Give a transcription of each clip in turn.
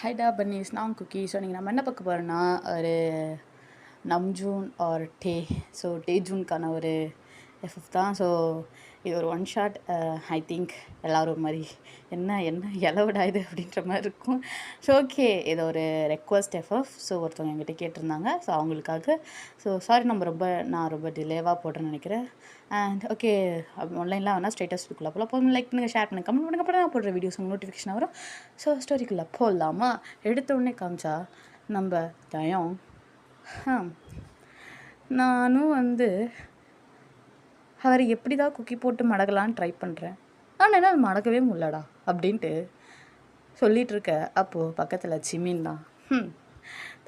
ஹைடா பன்னீஸ் நான் cookie. So நீங்கள் நம்ம என்ன பார்க்க போகிறோன்னா ஒரு நம்ஜூன் ஆர் டே. ஸோ டேஜூனுக்கான ஒரு எஃப்எஃப் தான். ஸோ இது ஒரு ஒன் ஷாட். ஐ திங்க் எல்லோரும் ஒரு மாதிரி என்ன என்ன எலவடா இது அப்படின்ற மாதிரி இருக்கும். ஸோ ஓகே, இது ஒரு ரெக்வஸ்ட் எஃப்எஃப். ஸோ ஒருத்தவங்க என்கிட்ட கேட்டிருந்தாங்க. ஸோ அவங்களுக்காக. ஸோ சாரி நான் ரொம்ப டிலேவாக போடுறேன்னு நினைக்கிறேன். அண்ட் ஓகே, ஆன்லைனில் வேணால் ஸ்டேட்டஸ்க்குள்ளே போகலாம். போதும், லைக் பண்ணுங்கள், ஷேர் பண்ணுங்கள், கமெண்ட் பண்ணுங்கள். அப்புறம் நான் போடுற வீடியோஸ் உங்களுக்கு நோட்டிஃபிகேஷன் வரும். ஸோ ஸ்டோரிக்குள்ளே போடலாமா? எடுத்த உடனே காமிச்சா நம்ம தயம் நானும் அவர் எப்படி தான் குக்கி போட்டு மடக்கலான்னு ட்ரை பண்ணுறேன். ஆனால் என்ன அது மடக்கவே முடியலடா அப்படின்ட்டு சொல்லிகிட்ருக்க. அப்போது பக்கத்தில் ஜிமின் தான்,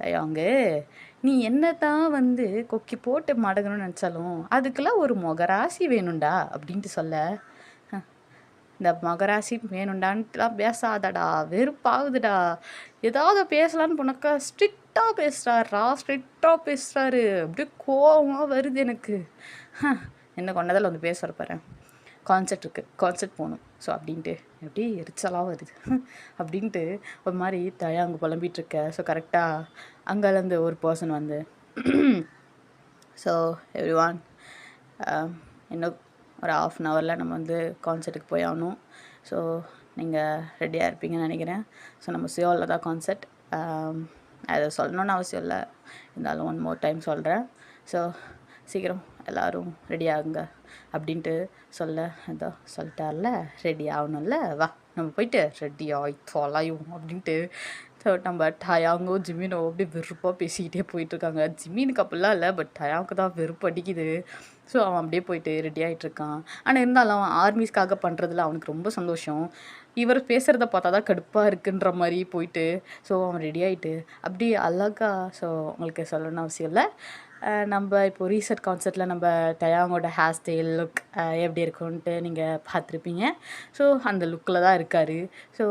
தயாங்க நீ என்ன தான் கொக்கி போட்டு மடக்கணும்னு நினச்சாலும் அதுக்கெல்லாம் ஒரு மொகராசி வேணும்டா அப்படின்ட்டு சொல்ல, இந்த மகராசி வேணுண்டான்ட்டுலாம் பேசாதடா, வெறுப்பாகுதுடா. ஏதாவது பேசலான்னு போனாக்கா ஸ்ட்ரிக்டாக பேசுகிறாரு. அப்படியே கோவமாக வருது எனக்கு. என்ன கொண்டதில் பேசுகிற பாரு, கான்செர்ட் போகணும். ஸோ அப்படின்ட்டு எப்படி எரிச்சலாக வருது அப்படின்ட்டு ஒரு மாதிரி அங்கே புலம்பிகிட்ருக்க. ஸோ கரெக்டாக அங்கேருந்து ஒரு பர்சன் ஸோ எவ்ரி ஒன், இன்னும் ஒரு ½ அன் ஹவரில் நம்ம கான்சர்ட்டுக்கு போய் ஆகணும். ஸோ நீங்கள் ரெடியாக இருப்பீங்கன்னு நினைக்கிறேன். ஸோ நம்ம சியோலில் தான் கான்சர்ட். அதை சொல்லணுன்னு அவசியம் இல்லை, இருந்தாலும் 1 more டைம் சொல்கிறேன். ஸோ சீக்கிரம் எல்லோரும் ரெடி ஆகுங்க அப்படின்ட்டு ஏதோ சொல்லிட்டார்ல, ரெடி ஆகணும்ல, வா நம்ம போயிட்டு ரெடி தொலையும் அப்படின்ட்டு. ஸோ நம்ம டயாங்கோ ஜிமினோ அப்படியே வெறுப்பாக பேசிக்கிட்டே போயிட்டுருக்காங்க. ஜிமினுக்கு அப்படிலாம் இல்லை, பட் டயாவுக்கு தான் வெறுப்பு அடிக்குது. ஸோ அவன் அப்படியே போயிட்டு ரெடி ஆகிட்டுருக்கான். ஆனால் இருந்தாலும் அவன் ஆர்மிஸ்க்காக பண்ணுறதுல அவனுக்கு ரொம்ப சந்தோஷம். இவர் பேசுகிறத பார்த்தா தான் கடுப்பாக இருக்குன்ற மாதிரி போயிட்டு, ஸோ அவன் ரெடி ஆகிட்டு அப்படியே அழகா. ஸோ உங்களுக்கு சொல்லணும்னு அவசியம் இல்லை, நம்ம இப்போது ரீசெண்ட் கான்சர்ட்டில் நம்ம டயாங்கோட ஹேர் ஸ்டைல் லுக் எப்படி இருக்குன்ட்டு நீங்கள் பார்த்துருப்பீங்க. ஸோ அந்த லுக்கில் தான் இருக்கார். ஸோ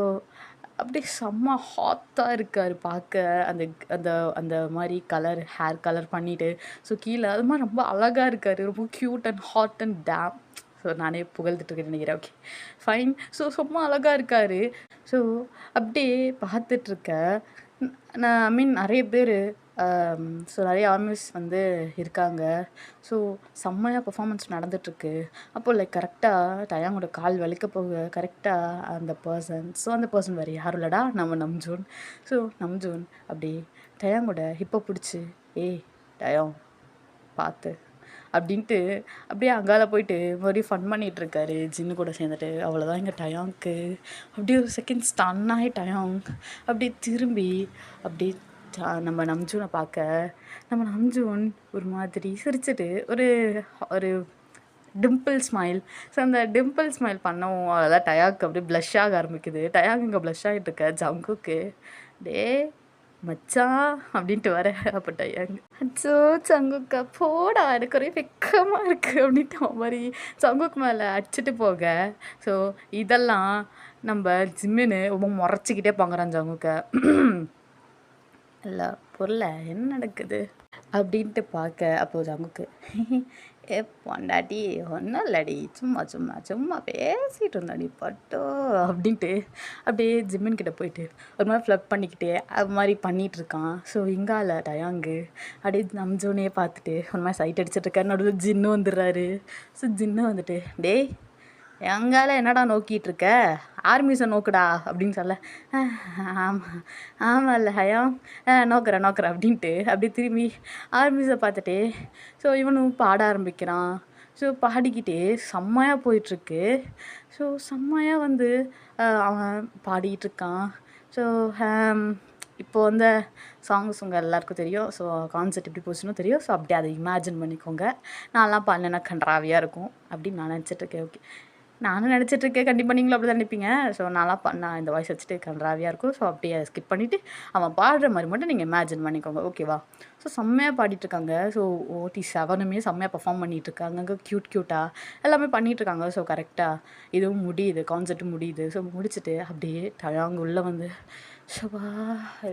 அப்படியே செம்ம ஹாட்டாக இருக்கார் பார்க்க. அந்த அந்த அந்த மாதிரி ஹேர் கலர் பண்ணிவிட்டு, ஸோ கீழே அது மாதிரி ரொம்ப அழகாக இருக்கார். ரொம்ப cute and hot and damn. So நானே புகழ்ந்துட்டுருக்கேன்னு நினைக்கிறேன். Okay fine. ஸோ ரொம்ப அழகாக இருக்கார். ஸோ அப்படியே பார்த்துட்ருக்கேன். நான் நிறைய பேர், ஸோ நிறைய ஆர்மிஸ் இருக்காங்க. ஸோ செம்மையாக பர்ஃபார்மன்ஸ் நடந்துகிட்ருக்கு. அப்போது லைக் கரெக்டாக டயாங்கோட கால் வலிக்க போக கரெக்டாக அந்த பர்சன் வேறு யாரும் இல்லைடா, நம்ம நம்ஜூன். ஸோ நம்ஜூன் அப்படி டயாங்கோட ஹிப்பை பிடிச்சி, ஏய் டயம் பார்த்து அப்படின்ட்டு அப்படியே அங்கால போயிட்டு மறுபடியும் ஃபன் பண்ணிகிட்ருக்காரு ஜின்னு கூட சேர்ந்துட்டு. அவ்வளோதான் எங்கள் டயாங்க்கு. அப்படியே ஒரு செகண்ட் ஸ்டன் ஆகி டயாங் அப்படியே திரும்பி அப்படியே நம்ம நம்ஜூனை பார்க்க, நம்ம நம்ஜூன் ஒரு மாதிரி சிரிச்சுட்டு ஒரு ஒரு டிம்பிள் ஸ்மைல். ஸோ அந்த டிம்பிள் ஸ்மைல் பண்ணவும் அதான் டயாக்கு அப்படியே ப்ளஷ் ஆக ஆரம்பிக்குது. டயாக் இங்கே ப்ளஷ் ஆகிட்டு இருக்க. ஜங்குக்கு டே மச்சான் அப்படின்ட்டு வர. அப்போ டயாங் அச்சோ சங்குக்கா போடா, எனக்கு ஒரே வெக்கமாக இருக்குது அப்படின்ட்டு அவன் மாதிரி சங்குக்கு மேலே அடிச்சுட்டு போக. ஸோ இதெல்லாம் நம்ம ஜிம்மின்னு ரொம்ப முறைச்சிக்கிட்டே பார்க்குறான் ஜங்குக்க. இல்லை பொருள என்ன நடக்குது அப்படின்ட்டு பார்க்க. அப்போது ஜங்குக்கு ஏ பொண்டாட்டி ஒன்றும் இல்லடி, சும்மா சும்மா சும்மா பேசிகிட்டு இருந்தாடி பட்டோ அப்படின்ட்டு அப்படியே ஜிம்மின்கிட்ட போயிட்டு ஒரு மாதிரி ஃப்ளப் பண்ணிக்கிட்டே அது மாதிரி பண்ணிகிட்ருக்கான். ஸோ இங்கால டயாங்கு அப்படியே நம்ஜோனே பார்த்துட்டு ஒரு மாதிரி சைட் அடிச்சிட்ருக்காரு. நடுவில் ஜின்னு வந்துடுறாரு. ஸோ ஜின்னு டேய் எங்கால என்னடா நோக்கிட்டு இருக்க, ஆர்மிஸை நோக்குடா அப்படின்னு சொல்ல, ஆமாம் ஆமாம் இல்லை ஹயம் நோக்கிறேன் அப்படின்ட்டு அப்படியே திரும்பி ஆர்மிஸை பார்த்துட்டு ஸோ இவனும் பாட ஆரம்பிக்கிறான். ஸோ பாடிக்கிட்டே செம்மையாக போயிட்டுருக்கு. ஸோ செம்மையாக அவன் பாடிக்கிட்டுருக்கான். ஸோ இப்போது சாங்ஸ் உங்கள் எல்லாருக்கும் தெரியும். ஸோ கான்செர்ட் எப்படி போச்சுன்னு தெரியும். ஸோ அப்படியே அதை இமேஜின் பண்ணிக்கோங்க. நான்லாம் பாடினா கன்றாவியாக இருக்கும் அப்படின்னு நான் நினச்சிட்ருக்கேன். ஓகே, நானும் நினச்சிட்ருக்கேன், கண்டிப்பாக நீங்களும் அப்படி தான் நினைப்பீங்க. ஸோ நான் இந்த வாய்ஸ் வச்சுட்டு கன்றாவியாக இருக்கும். ஸோ அப்படியே ஸ்கிப் பண்ணிவிட்டு அவன் பாடுற மாதிரி மட்டும் நீங்கள் இமேஜின் பண்ணிக்கோங்க, ஓகேவா? ஸோ செம்மையாக பாடிட்டுருக்காங்க. ஸோ OT7 செம்மையாக பர்ஃபார்ம் பண்ணிகிட்ருக்காங்க. அங்கே க்யூட்டாக எல்லாமே பண்ணிகிட்ருக்காங்க. ஸோ கரெக்டாக இதுவும் முடியுது, கான்செர்ட்டும் முடியுது. ஸோ முடிச்சுட்டு அப்படியே டயாங் உள்ளே ஷபா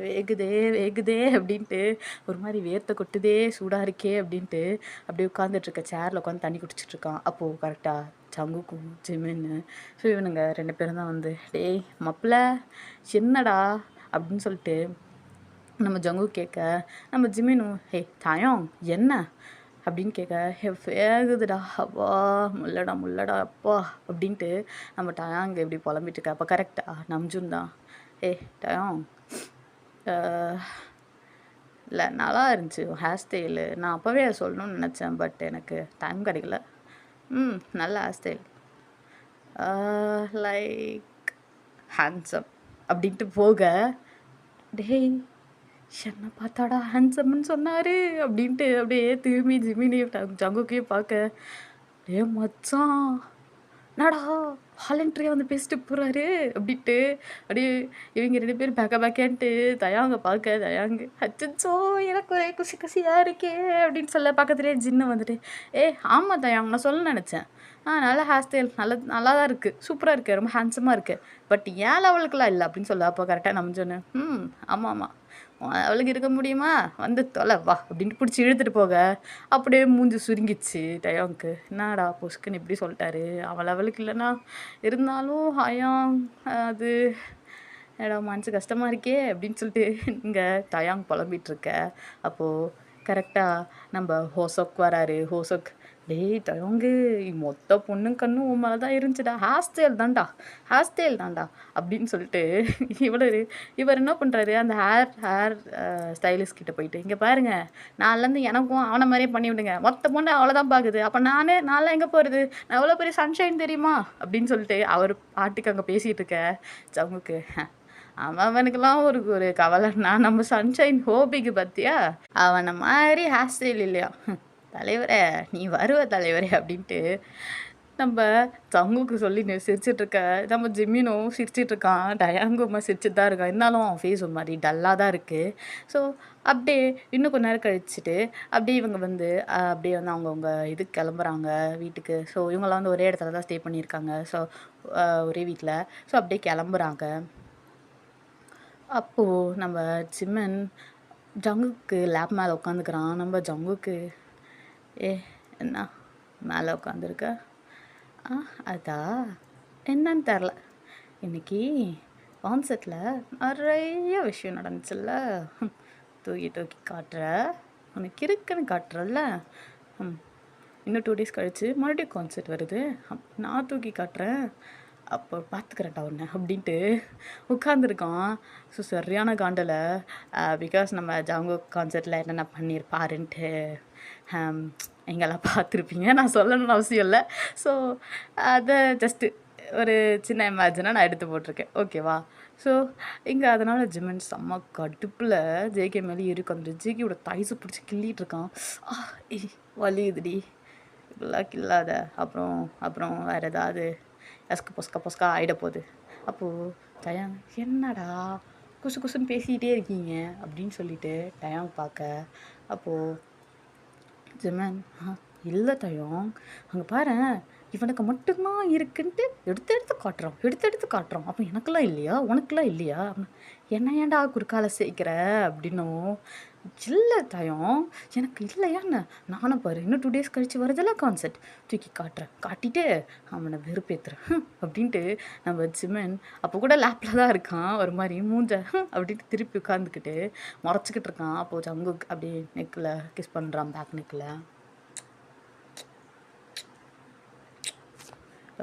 வேகுதே அப்படின்ட்டு ஒரு மாதிரி வேர்த்த கொட்டுதே, சூடாக இருக்கே அப்படின்ட்டு அப்படியே உட்காந்துட்ருக்க சேரில் உட்காந்து தண்ணி குடிச்சிட்ருக்கான். அப்போது கரெக்டாக ஜங்குக்கும் ஜிமின்னு ஸோ இவனுங்க 2 பேரும் தான் டேய் மாப்பிள்ள என்னடா அப்படின்னு சொல்லிட்டு நம்ம ஜங்கு கேட்க, நம்ம ஜிமினும் ஹே தாயோங் என்ன அப்படின்னு கேட்க, ஹே வேகுதுடா அப்பா, முல்லடா முல்லடா அப்பா அப்படின்ட்டு நம்ம டயாங் இப்படி புலம்பிட்டு இருக்க. அப்போ கரெக்டா நம்ஜுன் தான், ஏ டயாங் இல்லை நல்லா இருந்துச்சு ஹேர் ஸ்டைலு, நான் அப்போவே சொல்லணும்னு நினச்சேன், பட் எனக்கு டைம் கிடைக்கல. நல்ல ஹேர் ஸ்டைல், லைக் ஹேண்ட்ஸம் அப்படின்ட்டு போக, டேய் என்ன பார்த்தாடா ஹேண்ட்ஸம்னு சொன்னார் அப்படின்ட்டு அப்படியே திரும்பி ஜிமினியும் ஜங்குக்கையும் பார்க்க, டே மச்சான் என்னடா வாலண்டரியாக வந்து பேசிட்டு போகிறாரு அப்படின்ட்டு அப்படியே இவங்க 2 பேரும் பேக்கேன்ட்டு தயாங்க பார்க்க, தயாங்க அச்சோ எனக்கு ஒரே குசி குசியாக இருக்கே அப்படின்னு சொல்ல, பக்கத்துலேயே ஜின்னு வந்துட்டு, ஆமாம் தயாங்க நான் சொல்ல நினச்சேன், நல்ல ஹேர் ஸ்டைல் நல்லா தான் இருக்குது, சூப்பராக இருக்குது, ரொம்ப ஹேண்ட்ஸமாக இருக்குது, பட் ஏன் லெவலுக்குலாம் இல்லை அப்படின்னு சொல்ல. அப்போ கரெக்டாக நம்ம சொன்னேன், ஆமாம் ஆமாம் அவளுக்கு இருக்க முடியுமா, வந்து தொலை வா அப்படின்ட்டு பிடிச்சி இழுத்துட்டு போக, அப்படியே மூஞ்சி சுருங்கிச்சு டயாங்க்கு. என்னடா பொஸ்க்குன்னு இப்படி சொல்லிட்டாரு, அவள் அவளுக்கு இல்லைன்னா இருந்தாலும் ஹயாங் அது என்னடா மனசு கஷ்டமாக இருக்கே அப்படின்னு சொல்லிட்டு இங்கே டயாங் புலம்பிகிட்ருக்க. அப்போது கரெக்டாக நம்ம ஹோசோக் வராரு. ஹோசோக், டேய் டயோங்கு மொத்த பொண்ணும் கண்ணும் உன் மேலே தான் இருந்துச்சுடா, ஹேர் ஸ்டைல் தான்டா அப்படின்னு சொல்லிட்டு இவர் என்ன பண்ணுறாரு, அந்த ஹேர் ஸ்டைலிஸ்ட் கிட்ட போயிட்டு, இங்கே பாருங்க நான்லேருந்து எனக்கும் அவனை மாதிரியே பண்ணி விடுங்க, மொத்த பொண்ணு அவ்வளோதான் பார்க்குது, அப்போ நான்லாம் எங்கே போகிறது, நான் எவ்வளோ பெரிய சன்ஷைன் தெரியுமா அப்படின்னு சொல்லிட்டு அவர் பாட்டுக்கு அங்கே பேசிகிட்டு இருக்க. ஜங்குக்கு, அவனுக்கெல்லாம் ஒரு கவலைன்னா நம்ம சன்ஷைன் ஹோபிக்கு பார்த்தியா, அவனை மாதிரி ஹேர் ஸ்டைல் இல்லையா, தலைவரே நீ வருவ தலைவரே அப்படின்ட்டு நம்ம ஜங்குக்கு சொல்லி சிரிச்சிட்ருக்க. நம்ம ஜிம்மினும் சிரிச்சிட்ருக்கான், டயாங்குமா சிரிச்சிட்டு தான் இருக்கான், இருந்தாலும் அவன் ஃபேஸ் ஒரு மாதிரி டல்லாக தான் இருக்குது. ஸோ அப்படியே இன்னும் கொஞ்ச நேரம் கழிச்சுட்டு அப்படியே இவங்க வந்து அப்படியே வந்து அவங்கவுங்க இதுக்கு கிளம்புறாங்க வீட்டுக்கு. ஸோ இவங்களாம் வந்து ஒரே இடத்துல தான் ஸ்டே பண்ணியிருக்காங்க. ஸோ ஒரே வீட்டில். ஸோ அப்படியே கிளம்புறாங்க. அப்போது நம்ம ஜிம்மன் ஜங்குக்கு லேப் மேலே உட்காந்துக்கிறான். நம்ம ஜங்குக்கு, என்ன மேலே உட்காந்துருக்க, அதா என்னன்னு தெரில, இன்றைக்கி கான்சர்ட்டில் நிறைய விஷயம் நடந்துச்சுல்ல, தூக்கி காட்டுற, உனக்கு இருக்குன்னு காட்டுறல்ல, இன்னும் 2 days கழித்து மறுபடியும் கான்சர்ட் வருது, நான் தூக்கி காட்டுறேன், அப்போ பார்த்துக்கிறேன்டா ஒன்று அப்படின்ட்டு உட்காந்துருக்கான். ஸோ சரியான காண்டில், பிகாஸ் நம்ம ஜாங்கோ கான்சர்ட்டில் என்னென்ன பண்ணியிருப்பாருன்ட்டு எங்கெல்லாம் பார்த்துருப்பீங்க, நான் சொல்லணும்னு அவசியம் இல்லை. ஸோ அதை ஜஸ்ட்டு ஒரு சின்ன இமேஜினாக நான் எடுத்து போட்டிருக்கேன், ஓகேவா. ஸோ இங்கே அதனால் ஜிம்மன் செம்ம கடுப்பில் ஜேகே மேலே இருக்கு. அந்த ஜேகேயோட தைஸை பிடிச்சி கிள்ளிகிட்ருக்கான். வலியுதுடி, இப்படிலாம் கில்லாத, அப்புறம் வேறு ஏதாவது பொஸ்கா ஆகிட போகுது. அப்போது டயாங், என்னடா குசுன்னு பேசிக்கிட்டே இருக்கீங்க அப்படின்னு சொல்லிட்டு டயாங் பார்க்க. அப்போது ஜிம்மன், இல்லை டயாங், அங்கே பாரு இவனுக்கு மட்டும்தான் இருக்குன்ட்டு எடுத்து காட்டுறான், அப்போ எனக்கெல்லாம் இல்லையா, உனக்கெல்லாம் இல்லையா, என்ன ஏன்டா குறுக்கால சேர்க்கிற அப்படின்னும், இல்லை டயாங் எனக்கு இல்லையான்னு, நானும் பாரு இன்னும் 2 days கழித்து வருதில்ல கான்சர்ட், தூக்கி காட்டிட்டு அவனை வெறுப்பேற்றுறேன் அப்படின்ட்டு நம்ம ஜிம்மன் அப்போ கூட லேப்பில் தான் இருக்கான், ஒரு மாதிரி மூஞ்ச அப்படின்ட்டு திருப்பி உட்காந்துக்கிட்டு முறைச்சிக்கிட்டு இருக்கான். அப்போது ஜங்கு அப்படியே நெக்கில் கிஸ் பண்ணுறான், பேக் நெக்கில்.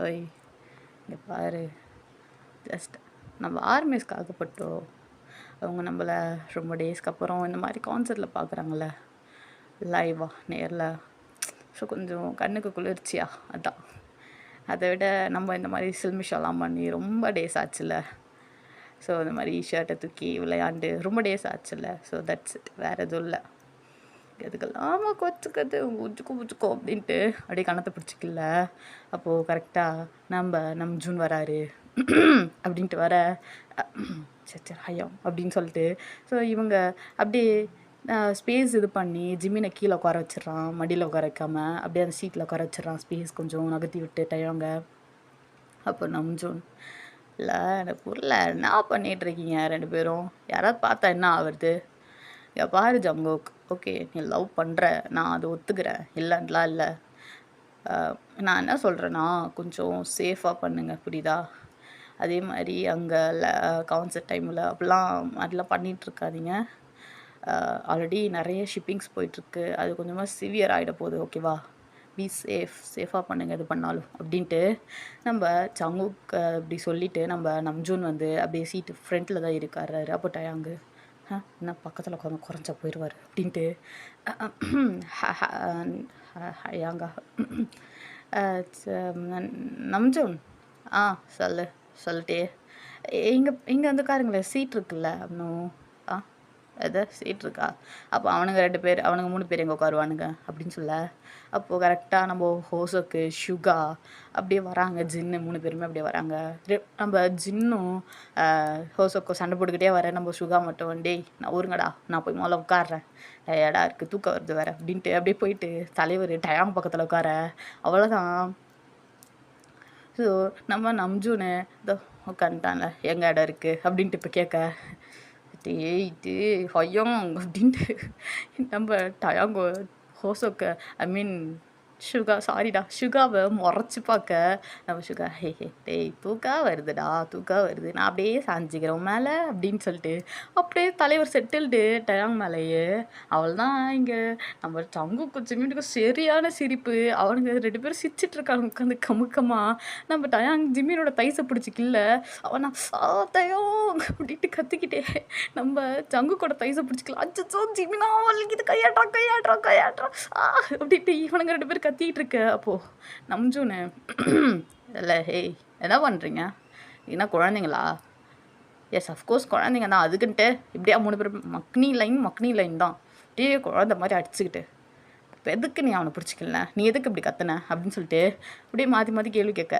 ஓய் இங்கே பாரு, ஜஸ்ட் நம்ம ஆர்மிஸ்க்கு ஆகப்பட்டோம், அவங்க நம்மளை ரொம்ப டேஸ்க்கு அப்புறம் இந்த மாதிரி கான்சர்ட்டில் பார்க்குறாங்கள லைவாக நேரில், ஸோ கொஞ்சம் கண்ணுக்கு குளிர்ச்சியா, அதான். அதை விட நம்ம இந்த மாதிரி சில்மிஷெல்லாம் பண்ணி ரொம்ப டேஸ் ஆச்சுல்ல, ஸோ இந்த மாதிரி ஷர்ட்டை தூக்கி விளையாண்டு ரொம்ப டேஸ் ஆச்சுல்ல, ஸோ தட்ஸ் இட், வேறு எதுவும் இல்லை. எதுக்கெல்லாம் கொச்சுக்கது உச்சுக்கோ அப்படின்ட்டு அப்படியே கணத்தை பிடிச்சிக்கல. அப்போது கரெக்டாக நம்ம ஜூன் வராரு அப்படின்ட்டு வர, சரி ஐயோ அப்படின்னு சொல்லிட்டு, ஸோ இவங்க அப்படியே ஸ்பேஸ் இது பண்ணி ஜிம்மினை கீழே உட்கார வச்சிடறான், மடியில் உட்கார வைக்காமல் அப்படியே அந்த சீட்டில் உட்கார வச்சிடறான், ஸ்பேஸ் கொஞ்சம் நகர்த்தி விட்டு டயவங்க. அப்போ நம்ம ஜூன், இல்லை எனக்கு புரியல என்ன பண்ணிகிட்ருக்கீங்க 2 பேரும், யாராவது பார்த்தா என்ன ஆகுறது, பாரு ஜங்கோக், ஓகே நீ லவ் பண்ணுற, நான் அதை ஒத்துக்கிறேன், இல்லைன்லாம் இல்லை, நான் என்ன சொல்கிறேன்னா கொஞ்சம் சேஃபாக பண்ணுங்க புரியுதா, அதே மாதிரி அங்கே கான்சர்ட் டைமில் அதெல்லாம் பண்ணிகிட்டு இருக்காதீங்க. ஆல்ரெடி நிறைய ஷிப்பிங்ஸ் போயிட்டுருக்கு, அது கொஞ்சமாக சிவியர் ஆகிட போகுது. ஓகேவா? பி சேஃபாக பண்ணுங்கள் எது பண்ணாலும் அப்படின்ட்டு நம்ம சங்குக்கு அப்படி சொல்லிவிட்டு நம்ம நம்ஜூன் வந்து அப்படியே சீட்டு ஃப்ரண்ட்டில் தான் இருக்காரு. அப்போ டயாங்கு என்ன பக்கத்தில் உட்காந்து குறைஞ்சா போயிடுவார் அப்படின்ட்டு ஹயாங்கா நம்ஜூன் சொல்லிட்டே இங்கே வந்து உட்காருங்களேன், சீட் இருக்குல்ல அப்படின்னும். எது சீட் இருக்கா? அப்போ அவனுங்க 2 பேர், அவனுங்க 3 பேர் எங்கே உட்காருவானுங்க அப்படின்னு சொல்ல, அப்போது கரெக்டாக நம்ம ஹோசோக்கு ஷுகா அப்படியே வராங்க. ஜின்னு 3 பேருமே அப்படியே வராங்க. நம்ம ஜின்னும் ஹோசோக்கோ சண்டை போட்டுக்கிட்டே வரேன். நம்ம ஷுகா மட்டும் டேய் நான் ஊருங்கடா, நான் போய் முதல்ல உட்காடுறேன், டயர்டாக இருக்குது, தூக்கம் வருது வேறு அப்படின்ட்டு அப்படியே போயிட்டு தலைவர் டயாங் பக்கத்தில் உட்கார. அவ்வளோதான். ஸோ நம்ம நம்ஜூனு இதோ உட்காந்துட்டான்ல, எங்கே இடம் இருக்குது அப்படின்ட்டு இப்போ கேட்க, டேய்ட்டு ஹொய்யோங் அப்படின்ட்டு நம்ம டயாங்கோ ஹோசோக்க ஷுகாவை முறைச்சி பார்க்க, நம்ம ஷுகா ஹே டேய் தூக்கா வருது, நான் அப்படியே சாஞ்சிக்கிறேன் மேலே அப்படின்னு சொல்லிட்டு அப்படியே தலைவர் செட்டில்டு டயாங் மேலேயே. அவள் தான் இங்கே நம்ம சங்குக்கும் ஜிம்மினுக்கும் சரியான சிரிப்பு. அவனுங்க 2 பேரும் சிரிச்சிட்டு இருக்காங்க உட்காந்து கமுக்கமாக. நம்ம டயாங் ஜிம்மினோட தைசை பிடிச்சிக்கல, அவன் தயோங் அப்படின்ட்டு கத்திக்கிட்டே நம்ம ஜங்கு கூட தைசை பிடிச்சிக்கலாம். அச்சோ ஜிம்மினா வலிக்குது, கையாட்றா அப்படின்ட்டு இவனுங்க 2 பேர் கத்திக்கிட்டு இருக்க. அப்போது நம்ஜூனு இல்லை ஹேய் என்ன பண்ணுறீங்க, என்ன குழந்தைங்களா? எஸ் அஃப்கோர்ஸ் குழந்தைங்க தான், அதுக்குன்ட்டு இப்படியா 3 பேர் மக்னி லைன் தான் அப்படியே குழந்தை மாதிரி அடிச்சுக்கிட்டு, இப்போ எதுக்கு நீ அவனை பிடிச்சிக்கல, நீ எதுக்கு இப்படி கத்துன அப்படின்னு சொல்லிட்டு அப்படியே மாற்றி கேள்வி கேட்க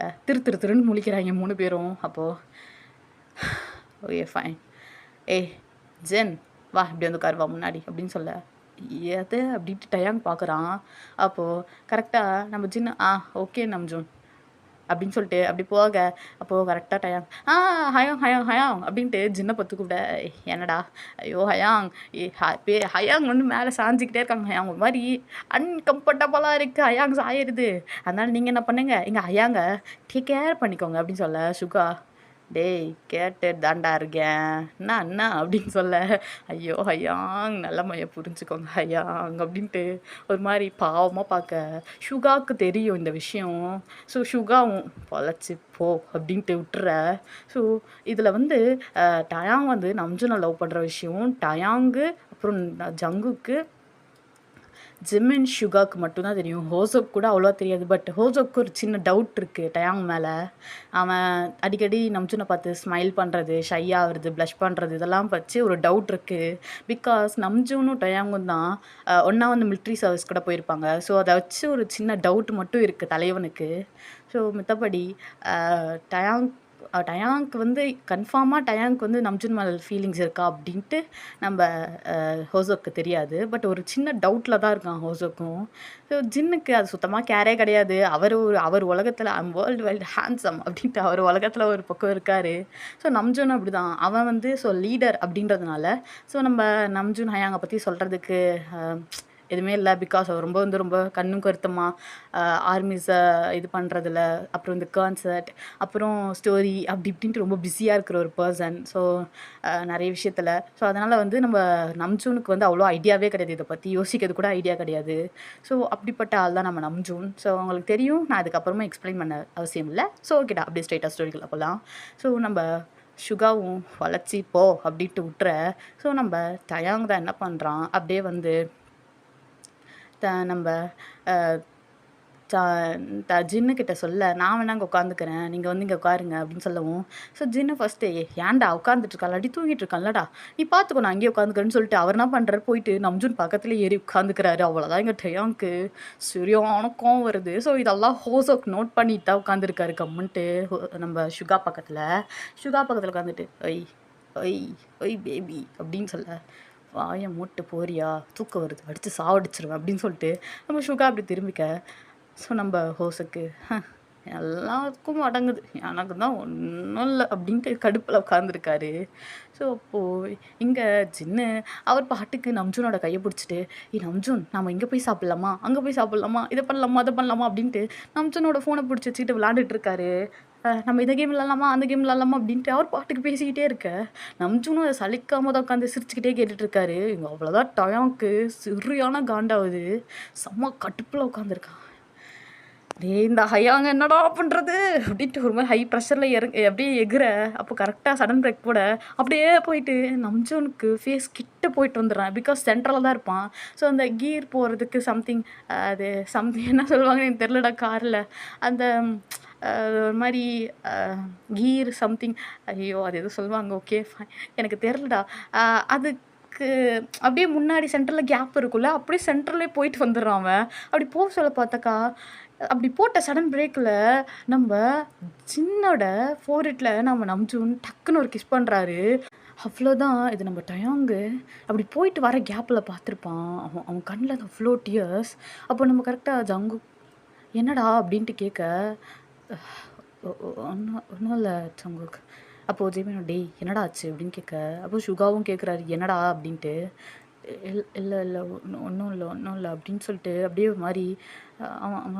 திருன்னு முழிக்கிறாங்க 3 பேரும். அப்போது ஓகே ஃபைன், ஜென் வா இப்படி வந்து உட்காருவா முன்னாடி அப்படின்னு சொல்ல, எது அப்படின்ட்டு டயாங் பார்க்குறான். அப்போது கரெக்டாக நம்ம ஜின்னு ஓகே நம்ஜூன் அப்படின்னு சொல்லிட்டு அப்படி போக, அப்போது கரெக்டாக டயாங் ஹயாங் அப்படின்ட்டு ஜின்னை பற்றி கூட என்னடா ஐயோ ஹயாங் ஹயாங் வந்து மேலே சாஞ்சிக்கிட்டே இருக்காங்க. ஹயாங் ஒரு மாதிரி அன்கம்ஃபர்டபுளாக இருக்குது, ஹயாங் சாயிருது. அதனால் நீங்கள் என்ன பண்ணுங்க, எங்கள் ஹயாங்க டேக் கேர் பண்ணிக்கோங்க அப்படின்னு சொல்ல, ஷுகா டேய் கேட்டு தாண்டா இருக்கேன் என்ன அப்படின்னு சொல்ல, ஐயோ ஹயாங் நல்ல புரிஞ்சுக்கோங்க ஹயாங் அப்படின்ட்டு ஒரு மாதிரி பாவமாக பார்க்க. ஷுகாவுக்கு தெரியும் இந்த விஷயம். ஸோ ஷுகாவும் பொழைச்சி போ அப்படின்ட்டு விட்டுற. ஸோ இதில் வந்து டயாங் வந்து நம்ஜூனை லவ் பண்ணுற விஷயம் டயாங்கு அப்புறம் ஜங்குக்கு ஜிமின் ஷுகாவுக்கு மட்டும்தான் தெரியும். ஹோசோக் கூட அவ்வளோவா தெரியாது. பட் ஹோசோக்கு ஒரு சின்ன டவுட் இருக்குது டயாங் மேலே. அவன் அடிக்கடி நம்ஜூனை பார்த்து ஸ்மைல் பண்ணுறது, ஷை ஆகுறது, ப்ளஷ் பண்ணுறது, இதெல்லாம் வச்சு ஒரு டவுட் இருக்குது. பிகாஸ் நம்ஜூனும் டயாங்கும் தான் ஒன்றா வந்து மிலிட்ரி சர்வீஸ் கூட போயிருப்பாங்க. ஸோ அதை வச்சு ஒரு சின்ன டவுட் மட்டும் இருக்குது தலைவனுக்கு. ஸோ மற்றபடி டயாங்க்கு வந்து கன்ஃபார்மாக டயாங்க்கு வந்து நம்ஜூன் மேலே ஃபீலிங்ஸ் இருக்கா அப்படின்ட்டு நம்ம ஹோசோக்கு தெரியாது. பட் ஒரு சின்ன டவுட்டில் தான் இருக்கான் ஹோசோக்கும். ஸோ ஜின்னுக்கு அது சுத்தமாக கேரே கிடையாது. அவர் உலகத்தில் வேர்ல்டு வைல்டு ஹேண்ட்ஸம் அப்படின்ட்டு அவர் உலகத்தில் ஒரு பக்கம் இருக்கார். ஸோ நம்ஜூன் அப்படி தான், அவன் வந்து லீடர் அப்படின்றதுனால நம்ம நம்ஜூன் ஹயாங்கை பற்றி சொல்கிறதுக்கு எதுவுமே இல்லை. பிகாஸ் அவர் ரொம்ப கண்ணும் கருத்தமாக ஆர்மிஸை இது பண்ணுறதுல, அப்புறம் இந்த கான்சர்ட், அப்புறம் ஸ்டோரி அப்படி இப்படின்ட்டு ரொம்ப பிஸியாக இருக்கிற ஒரு பர்சன். ஸோ நிறைய விஷயத்தில். ஸோ அதனால் வந்து நம்ம நம்ஜூனுக்கு வந்து அவ்வளோ ஐடியாவே கிடையாது, இதை பற்றி யோசிக்கிறது கூட ஐடியா கிடையாது. ஸோ அப்படிப்பட்ட ஆள் தான் நம்ம நம்ஜூன். ஸோ அவங்களுக்கு தெரியும், நான் அதுக்கப்புறமா எக்ஸ்பிளைன் பண்ண அவசியம் இல்லை. ஸோ ஓகேடா அப்படியே ஸ்ட்ரைட்டாக ஸ்டோரிக்குள்ள போகலாம். ஸோ நம்ம ஷுகாவும் வளர்ச்சி போ அப்படின்ட்டு விட்டுற. ஸோ நம்ம டயாங் தான் என்ன பண்ணுறான், அப்படியே வந்து நம்ம ஜின்னுக்கிட்ட சொல்ல, நான் வேணா அங்கே உட்காந்துக்கிறேன், நீங்கள் வந்து இங்கே உட்காருங்க அப்படின்னு சொல்லவும். ஸோ ஜின்னு ஃபஸ்ட்டு ஏன்டா உட்காந்துட்ருக்காள், அடி தூங்கிட்டு இருக்கான்லடா, நீ பார்த்துக்கோ நான் அங்கேயே உட்காந்துக்கிறேன்னு சொல்லிட்டு அவர் என்ன பண்ணுறாரு, போயிட்டு நம்ஜூன் பக்கத்துலேயே ஏறி உட்காந்துக்கிறாரு. அவ்வளோதான் இங்கே டயாங்க்கு சரியான கோவம் வருது. ஸோ இதெல்லாம் ஹோசோக்கு நோட் பண்ணிட்டு தான் உட்காந்துருக்காரு கம்முன்ட்டு நம்ம ஷுகா பக்கத்தில் உட்காந்துட்டு ஒய் பேபி அப்படின்னு சொல்ல, வாயை மூட்டு போறியா, தூக்கம் வருது, அடித்து சாவடிச்சிருவேன் அப்படின்னு சொல்லிட்டு நம்ம ஷுகா அப்படி திரும்பிக்க. ஸோ நம்ம ஹோஸுக்கு எல்லாத்துக்கும் அடங்குது, எனக்கு தான் ஒன்றும் இல்லை அப்படின்ட்டு கடுப்பில் உட்காந்துருக்காரு. ஸோ அப்போது இங்கே ஜின்னு அவர் பாட்டுக்கு நம்ஜூனோட கையை பிடிச்சிட்டு, நம்ஜூன் நம்ம இங்கே போய் சாப்பிட்லாமா, அங்கே போய் சாப்பிட்லாமா, இதை பண்ணலாமா அதை பண்ணலாமா அப்படின்ட்டு நம்ஜூனோட ஃபோனை பிடிச்சி வச்சுக்கிட்டு விளாண்டுட்டு இருக்காரு. நம்ம இந்த கேம் விளாட்லாமா அந்த கேம் விளாட்லாமா அப்படின்ட்டு அவர் பாட்டுக்கு பேசிக்கிட்டே இருக்க நம்ஜூனும் அதை சலிக்காம தான் உட்காந்து சிரிச்சுக்கிட்டே கேட்டுட்ருக்காரு. இவங்க அவ்வளோதான் டயாங்க்கு சரியான காண்டாகுது. செம்ம கடுப்பில் உட்காந்துருக்கான். டேய் இந்த ஹையாங்க என்னடா பண்ணுறது அப்படின்ட்டு ஒரு மாதிரி ஹை ப்ரெஷரில் அப்படியே எகுற. அப்போ கரெக்டாக சடன் பிரேக் போட அப்படியே போயிட்டு நம்ஜூனுக்கு ஃபேஸ் கிட்ட போயிட்டு வந்துடுறான். பிகாஸ் சென்ட்ரலில் தான் இருப்பான். ஸோ அந்த கீர் போகிறதுக்கு சம்திங் அது சம்திங் என்ன சொல்லுவாங்கன்னு எனக்கு தெரிலடா காரில் அந்த ஒரு மாதிரி கீர் சம்திங் ஐயோ அது எதுவும் சொல்லுவாங்க. ஓகே ஃபைன் எனக்கு தெரிலடா. அதுக்கு அப்படியே முன்னாடி சென்டரில் கேப் இருக்குல்ல அப்படியே சென்டர்லேயே போயிட்டு வந்துடுறான் அவன். அப்படி போக சொல்ல பார்த்தாக்கா அப்படி போட்ட சடன் பிரேக்கில் நம்ம சின்னோட ஃபோர்ஹெட்டில் நம்ம நம்ஜூன் டக்குன்னு ஒரு கிஸ் பண்ணுறாரு. அவ்வளோதான். இது நம்ம டயாங்கு அப்படி போயிட்டு வர கேப்பில் பார்த்துருப்பான். அவன் கண்ணில் அவ்வளோ டியர்ஸ். அப்போ நம்ம கரெக்டாக ஜங்கு என்னடா அப்படின்ட்டு கேட்க ஒன்றும் இல்லை ஜங்குக். அப்போது ஜெய்மினோ டேய் என்னடா ஆச்சு அப்படின்னு கேட்க அப்போது சுகாவும் கேட்குறாரு என்னடா அப்படின்ட்டு. இல்லை இல்லை ஒன்றும் இல்லை அப்படின்னு சொல்லிட்டு அப்படியே ஒரு மாதிரி அவன்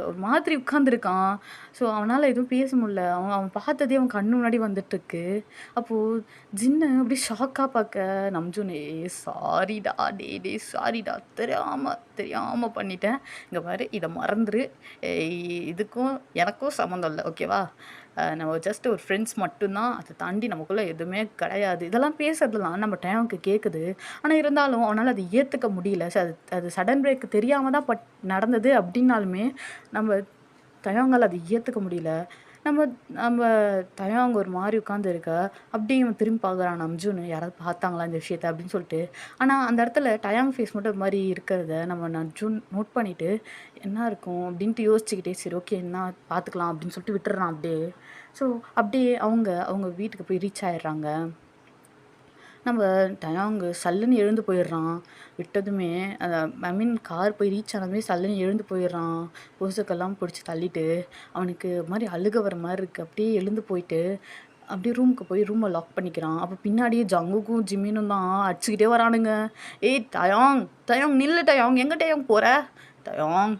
ஒரு மாதிரி உட்காந்துருக்கான். ஸோ அவனால் எதுவும் பேச முடியல. அவன் பார்த்ததே அவன் கண்ணு முன்னாடி வந்துட்டுருக்கு. அப்போது ஜின்னு அப்படியே ஷாக்காக பார்க்க நம்ஜூன் சாரிடா டே சாரிடா தெரியாமல் பண்ணிட்டேன். இங்கே பாரு இதை மறந்துரு. இதுக்கும் எனக்கும் சம்மந்தம் இல்லை ஓகேவா. நம்ம ஜஸ்ட் ஒரு ஃப்ரெண்ட்ஸ் மட்டும்தான். அதை தாண்டி நமக்குள்ளே எதுவுமே கிடையாது. இதெல்லாம் பேசுறதுலாம் நம்ம டைமுக்கு கேட்குது. ஆனால் இருந்தாலும் அவனால் அதை ஏற்றுக்க முடியல. ஸோ அது சடன் பிரேக் தெரியாமல் தான் நடந்தது அப்படின்னாலுமே நம்ம தயாங்கால் அதை ஏற்றுக்க முடியல. நம்ம தயாங்க ஒரு மாதிரி உட்காந்து இருக்க அப்படியே இவன் திரும்பி பார்க்குறான் நம்ஜூன்னு யாராவது பார்த்தாங்களா இந்த விஷயத்த அப்படின்னு சொல்லிட்டு. ஆனால் அந்த இடத்துல டயாங் ஃபேஸ் மட்டும் ஒரு மாதிரி இருக்கிறத நம்ம நம்ஜூன் நோட் பண்ணிவிட்டு என்ன இருக்கும் அப்படின்ட்டு யோசிச்சுக்கிட்டே சரி ஓகே என்ன பார்த்துக்கலாம் அப்படின்னு சொல்லிட்டு விட்டுறான் அப்படியே. ஸோ அப்படியே அவங்க வீட்டுக்கு போய் ரீச் ஆயிடுறாங்க. நம்ம டயாங்கு சல்லுன்னு எழுந்து போயிடுறான். விட்டதுமே ஐ மீன் கார் போய் ரீச் ஆனதுமே சல்லுன்னு எழுந்து போயிடுறான். ஹோசக்கெல்லாம் பிடிச்சி தள்ளிட்டு அவனுக்கு மாதிரி அழுக வர மாதிரி இருக்குது. அப்படியே எழுந்து போயிட்டு அப்படியே ரூமுக்கு போய் ரூமை லாக் பண்ணிக்கிறான். அப்போ பின்னாடியே ஜங்குக்கும் ஜிம்மினும் தான் அடிச்சுக்கிட்டே வரானுங்க. ஏய் டயாங் நில்லு டயாங் எங்கே டயாங் போகிற டயாங்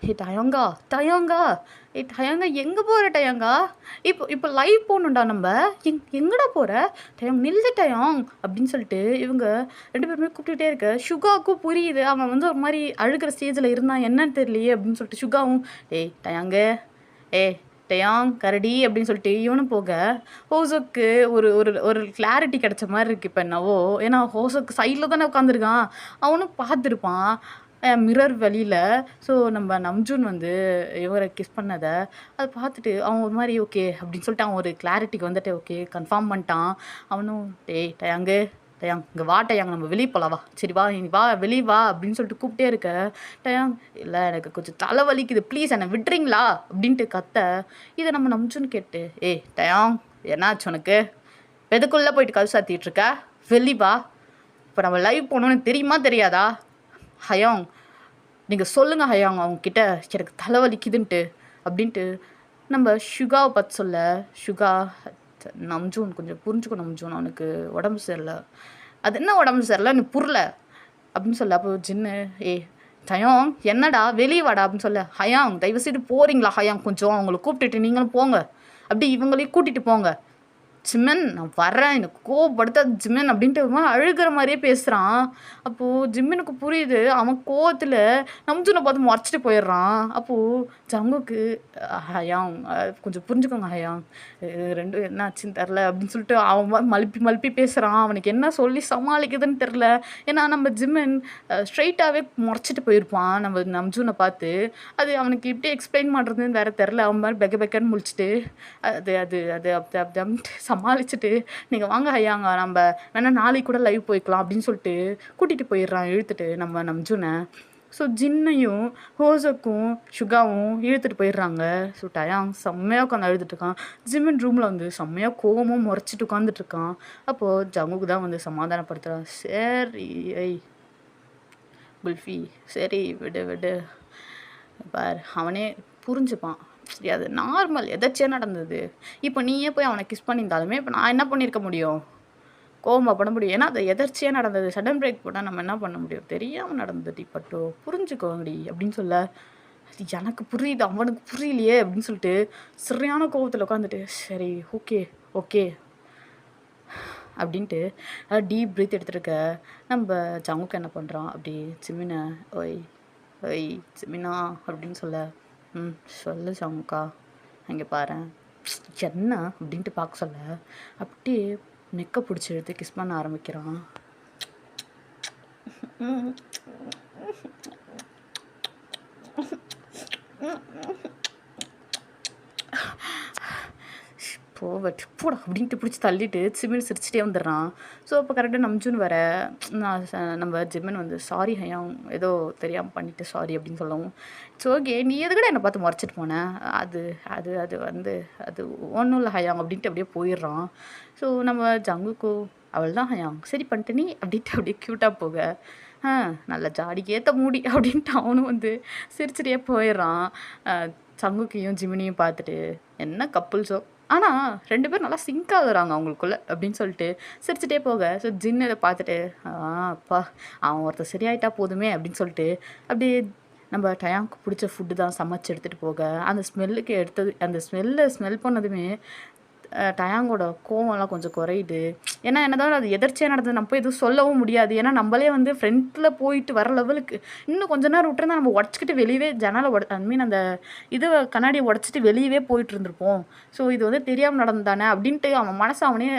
ஏ டயாங்கா ஏ டயாங்கா எங்கே போகிற டயாங்கா இப்போ லைவ் போகணுண்டா நம்ம எங்கடா போகிற டயாங் நில்லு டயாங் அப்படின்னு சொல்லிட்டு இவங்க 2 பேருமே கூப்பிட்டுட்டே இருக்க. சுகாவுக்கும் புரியுது அவன் வந்து ஒரு மாதிரி அழுகிற ஸ்டேஜில் இருந்தான் என்னன்னு தெரியலையே அப்படின்னு சொல்லிட்டு சுகாவும் ஏய் டயாங்கு டயாங் கரடி அப்படின்னு சொல்லிட்டு இவனும் போக ஹோசோக்கு ஒரு ஒரு ஒரு கிளாரிட்டி கிடைச்ச மாதிரி இருக்குது இப்போ என்னவோ. ஏன்னா ஹோசோக்கு சைடில் தானே உட்காந்துருக்கான். அவனும் பார்த்துருப்பான் மிரர் வழியில். ஸோ நம்ம நம்ஜூன் வந்து இவரை கிஸ் பண்ணதை அதை பார்த்துட்டு அவன் ஒரு மாதிரி ஓகே அப்படின்னு சொல்லிட்டு அவன் ஒரு கிளாரிட்டிக்கு வந்துட்டு ஓகே கன்ஃபார்ம் பண்ணிட்டான். அவனும் டயாங் இங்கே வா டயாங் நம்ம வெளியே போகலாம் வா சரி வா நீ வா வெளியே வா அப்படின்னு சொல்லிட்டு கூப்பிட்டே இருக்க. டயாங் இல்லை எனக்கு கொஞ்சம் தலைவலிக்குது ப்ளீஸ் என்னை விட்டுறீங்களா அப்படின்ட்டு கத்த. இதை நம்ம நம்ஜூன் கேட்டு டயாங் என்னாச்சு உனக்கு எதுக்குள்ளே போயிட்டு கல் சாத்திட்டுருக்க வெளியே வா இப்போ நம்ம லைவ் போகணுன்னு தெரியுமா தெரியாதா ஹயாங் நீங்கள் சொல்லுங்கள் ஹயாங் அவங்கக்கிட்ட எனக்கு தலைவலிக்குதுன்ட்டு அப்படின்ட்டு நம்ம சுகாவை பார்த்து சொல்ல சுகா நம்ஜூன் கொஞ்சம் புரிஞ்சுக்கணும் நம்ஜூன் அவனுக்கு உடம்பு சரியில்லை. அது என்ன உடம்பு சரியில்லை நீ புரியல அப்படின்னு சொல்ல. அப்போ ஜின்னு டயாங் என்னடா வெளியே வாடா அப்படின்னு சொல்ல. ஹயாங் தயவு செய்து போகிறீங்களா ஹயாங் கொஞ்சம் அவங்கள கூப்பிட்டுட்டு நீங்களும் போங்க அப்படி இவங்களையும் கூட்டிகிட்டு போங்க. ஜிம்மன் நான் வரேன் எனக்கு கோவப்படுத்த ஜிம்மன் அப்படின்ட்டு ஒரு மாதிரி அழுகிற மாதிரியே பேசுகிறான். அப்போது ஜிம்மனுக்கு புரியுது அவன் கோவத்தில் நம்ஜூனை பார்த்து மறைச்சிட்டு போயிடுறான். அப்போது ஜங்குக்கு ஹயாங் கொஞ்சம் புரிஞ்சுக்கோங்க ஹயாங் ரெண்டும் என்ன ஆச்சுன்னு தெரில அப்படின்னு சொல்லிட்டு அவன் மழுப்பி பேசுகிறான். அவனுக்கு என்ன சொல்லி சமாளிக்குதுன்னு தெரில. ஏன்னா நம்ம ஜிம்மன் ஸ்ட்ரெயிட்டாகவே முறைச்சிட்டு போயிருப்பான் நம்ம நம்ஜூனை பார்த்து. அது அவனுக்கு இப்படி எக்ஸ்பிளைன் பண்ணுறதுன்னு வேறு தெரில. அவன் மாதிரி பெக்கன்னு முழிச்சிட்டு அது அது அது அப்படின்ட்டு சமாளிச்சுட்டு நீங்கள் வாங்க ஹையாங்க நம்ம வேணால் நாளைக்கு கூட லைவ் போய்க்கலாம் அப்படின்னு சொல்லிட்டு கூட்டிகிட்டு போயிடுறான் இழுத்துட்டு நம்ம நம்ஜூனை. ஸோ ஜின்னையும் ஹோசோக்கும் சுகாவும் இழுத்துட்டு போயிடுறாங்க. ஸோ டயாங் செம்மையாக உட்காந்து அழுதுட்டுருக்கான். ஜிம்மின் ரூமில் வந்து செம்மையாக கோவமும் முறைச்சிட்டு உட்காந்துட்ருக்கான். அப்போது ஜங்குக்கு தான் வந்து சமாதானப்படுத்துகிறான். சரி குல்ஃபி சரி விடு பார் அவனே புரிஞ்சுப்பான். சரி அது நார்மல் எதாச்சியாக நடந்தது. இப்போ நீயே போய் அவனை கிஸ் பண்ணியிருந்தாலுமே இப்போ நான் என்ன பண்ணியிருக்க முடியும் கோவமாக பண்ண முடியும். ஏன்னா அது எதர்ச்சியாக நடந்தது. சடன் பிரேக் போட்டால் நம்ம என்ன பண்ண முடியும் தெரியாமல் நடந்தது பட்டோ புரிஞ்சுக்கோங்கடி அப்படின்னு சொல்ல எனக்கு புரியுது, அவனுக்கு புரியலையே அப்படின்னு சொல்லிட்டு சரியான கோவத்தில் உட்காந்துட்டு, சரி ஓகே ஓகே அப்படின்ட்டு டீப் பிரீத் எடுத்துருக்க நம்ம ஜங்குக்கு என்ன பண்ணுறான், அப்படி சிமினை ஒய் ஒய் சிமினா அப்படின்னு சொல்ல, சொல்லு ஜங்குக்கா அங்கே பாரேன் என்ன அப்படின்ட்டு பார்க்க சொல்ல, அப்படியே நெக்கை பிடிச்சி எடுத்து கிஸ் பண்ண ஆரம்பிக்கிறான். போவட் போடா அப்படின்ட்டு பிடிச்சி தள்ளிட்டு சிமின் சிரிச்சிட்டே வந்துடுறான். ஸோ அப்போ கரெக்டாக நம்ஜுன் வர நம்ம ஜிம்மன் வந்து சாரி ஹயாங் ஏதோ தெரியாமல் பண்ணிட்டு சாரி அப்படின்னு சொல்லவும், இட்ஸ் ஓகே நீ எதுக்கட என்னை பார்த்து முறைச்சிட்டு போனேன், அது அது அது வந்து அது ஒன்றும் இல்லை ஹயாங் அப்படின்ட்டு அப்படியே போயிடுறான். ஸோ நம்ம ஜங்குக்கோ அவள் தான் ஹயாங் சரி பண்ணிட்டு நீ அப்படின்ட்டு அப்படியே க்யூட்டாக போக, நல்ல ஜாடிக்கு ஏற்ற மூடி அப்படின்ட்டு அவனும் வந்து சிரிச்சிட்டே போயிடுறான். சங்குக்கையும் ஜிமினியும் பார்த்துட்டு என்ன கப்புள்ஸோ, ஆனால் 2 பேரும் நல்லா சிங்க் ஆகுறாங்க அவங்களுக்குள்ள அப்படின்னு சொல்லிட்டு சிரிச்சிட்டே போக, ஸோ ஜின்னு இதை பார்த்துட்டு அப்பா அவன் ஒருத்தர் சரியாயிட்டா போதுமே அப்படின்னு சொல்லிட்டு அப்படியே நம்ம டயாங்க்கு பிடிச்ச ஃபுட்டு தான் சமைச்சு எடுத்துகிட்டு போக, அந்த ஸ்மெல்லுக்கு எடுத்தது அந்த ஸ்மெல் பண்ணதுமே டயாங்கோட கோவம்லாம் கொஞ்சம் குறையுது. ஏன்னா என்னதான் அது எதர்ச்சியாக நடந்தது, நம்ம போய் எதுவும் சொல்லவும் முடியாது. ஏன்னா நம்மளே வந்து ஃப்ரண்ட்டில் போயிட்டு வர லெவலுக்கு இன்னும் கொஞ்ச நேரம் விட்டுருந்தா நம்ம உடச்சிக்கிட்டு வெளியவே ஜன்னலை ஐ மீன் அந்த இது கண்ணாடியை உடச்சிட்டு வெளியவே போயிட்டு இருந்திருப்போம். ஸோ இது வந்து தெரியாமல் நடந்தானே அப்படின்ட்டு அவன் மனசை அவனே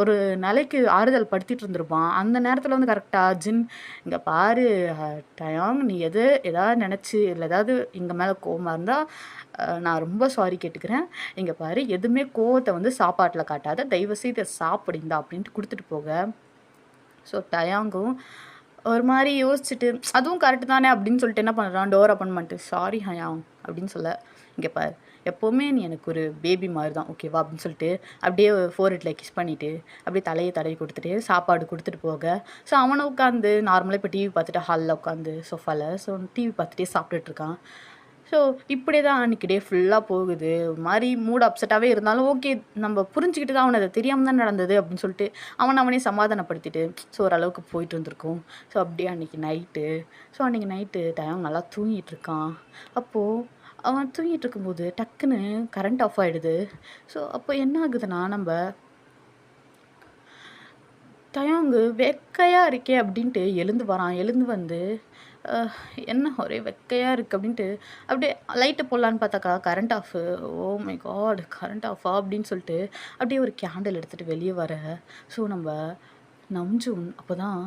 ஒரு நிலைக்கு ஆறுதல் படுத்திட்டு இருந்திருப்பான். அந்த நேரத்தில் வந்து கரெக்டாக ஜின் இங்கே பாரு டயாங் நீ எதாவது நினச்சி இல்லை ஏதாவது எங்கள் மேலே கோவமாக இருந்தால் நான் ரொம்ப சாரி கேட்டுக்கிறேன். இங்கே பாரு எதுவுமே கோவத்தை வந்து சாப்பாட்டில் காட்டாத, தயவுசெய்து சாப்பிடுந்தா அப்படின்ட்டு கொடுத்துட்டு போக, ஸோ டயாங்கும் ஒரு மாதிரி யோசிச்சுட்டு அதுவும் கரெக்டு தானே அப்படின்னு சொல்லிட்டு என்ன பண்ணுறான், டோர் ஓப்பன் பண்ணிட்டு சாரி ஹயாங் அப்படின்னு சொல்ல, இங்கே பாரு எப்போவுமே நீ எனக்கு ஒரு பேபி மாதிரி தான் ஓகேவா அப்படின்னு சொல்லிட்டு அப்படியே ஃபோர்ஹெட்டில் கிஸ் பண்ணிவிட்டு அப்படியே தலையை தடவி கொடுத்துட்டு சாப்பாடு கொடுத்துட்டு போக, ஸோ அவனை உட்காந்து நார்மலாக இப்போ டிவி பார்த்துட்டு ஹாலில் உட்காந்து சோஃபாவில் ஸோ டிவி பார்த்துட்டே சாப்பிட்டுட்ருக்கான். ஸோ இப்படியே தான் அன்றைக்கி டே ஃபுல்லாக போகுது. ஒரு மாதிரி மூட் அப்செட்டாகவே இருந்தாலும் ஓகே நம்ம புரிஞ்சுக்கிட்டு தான் அவனை அதை தெரியாமல் தான் நடந்தது அப்படின்னு சொல்லிட்டு அவனே சமாதானப்படுத்திட்டு ஸோ ஓரளவுக்கு போயிட்டு இருந்திருக்கும். ஸோ அப்படியே அன்றைக்கி நைட்டு டயம் நல்லா தூங்கிட்டு இருக்கான். அப்போது அவன் தூங்கிட்டு இருக்கும்போது டக்குன்னு கரண்ட் ஆஃப் ஆகிடுது. ஸோ அப்போ என்ன ஆகுதுன்னா, நம்ம டயாங்கு வெக்கையாக இருக்கே அப்படின்ட்டு எழுந்து வரான். எழுந்து வந்து என்ன ஒரே வெக்கையாக இருக்குது அப்படின்ட்டு அப்படியே லைட்டை போடலான்னு பார்த்தாக்கா current off. Oh my god current ஆஃபா அப்படின்னு சொல்லிட்டு அப்படியே ஒரு கேண்டில் எடுத்துகிட்டு வெளியே வர, ஸோ நம்ம நம்ஜூன் அப்போ தான்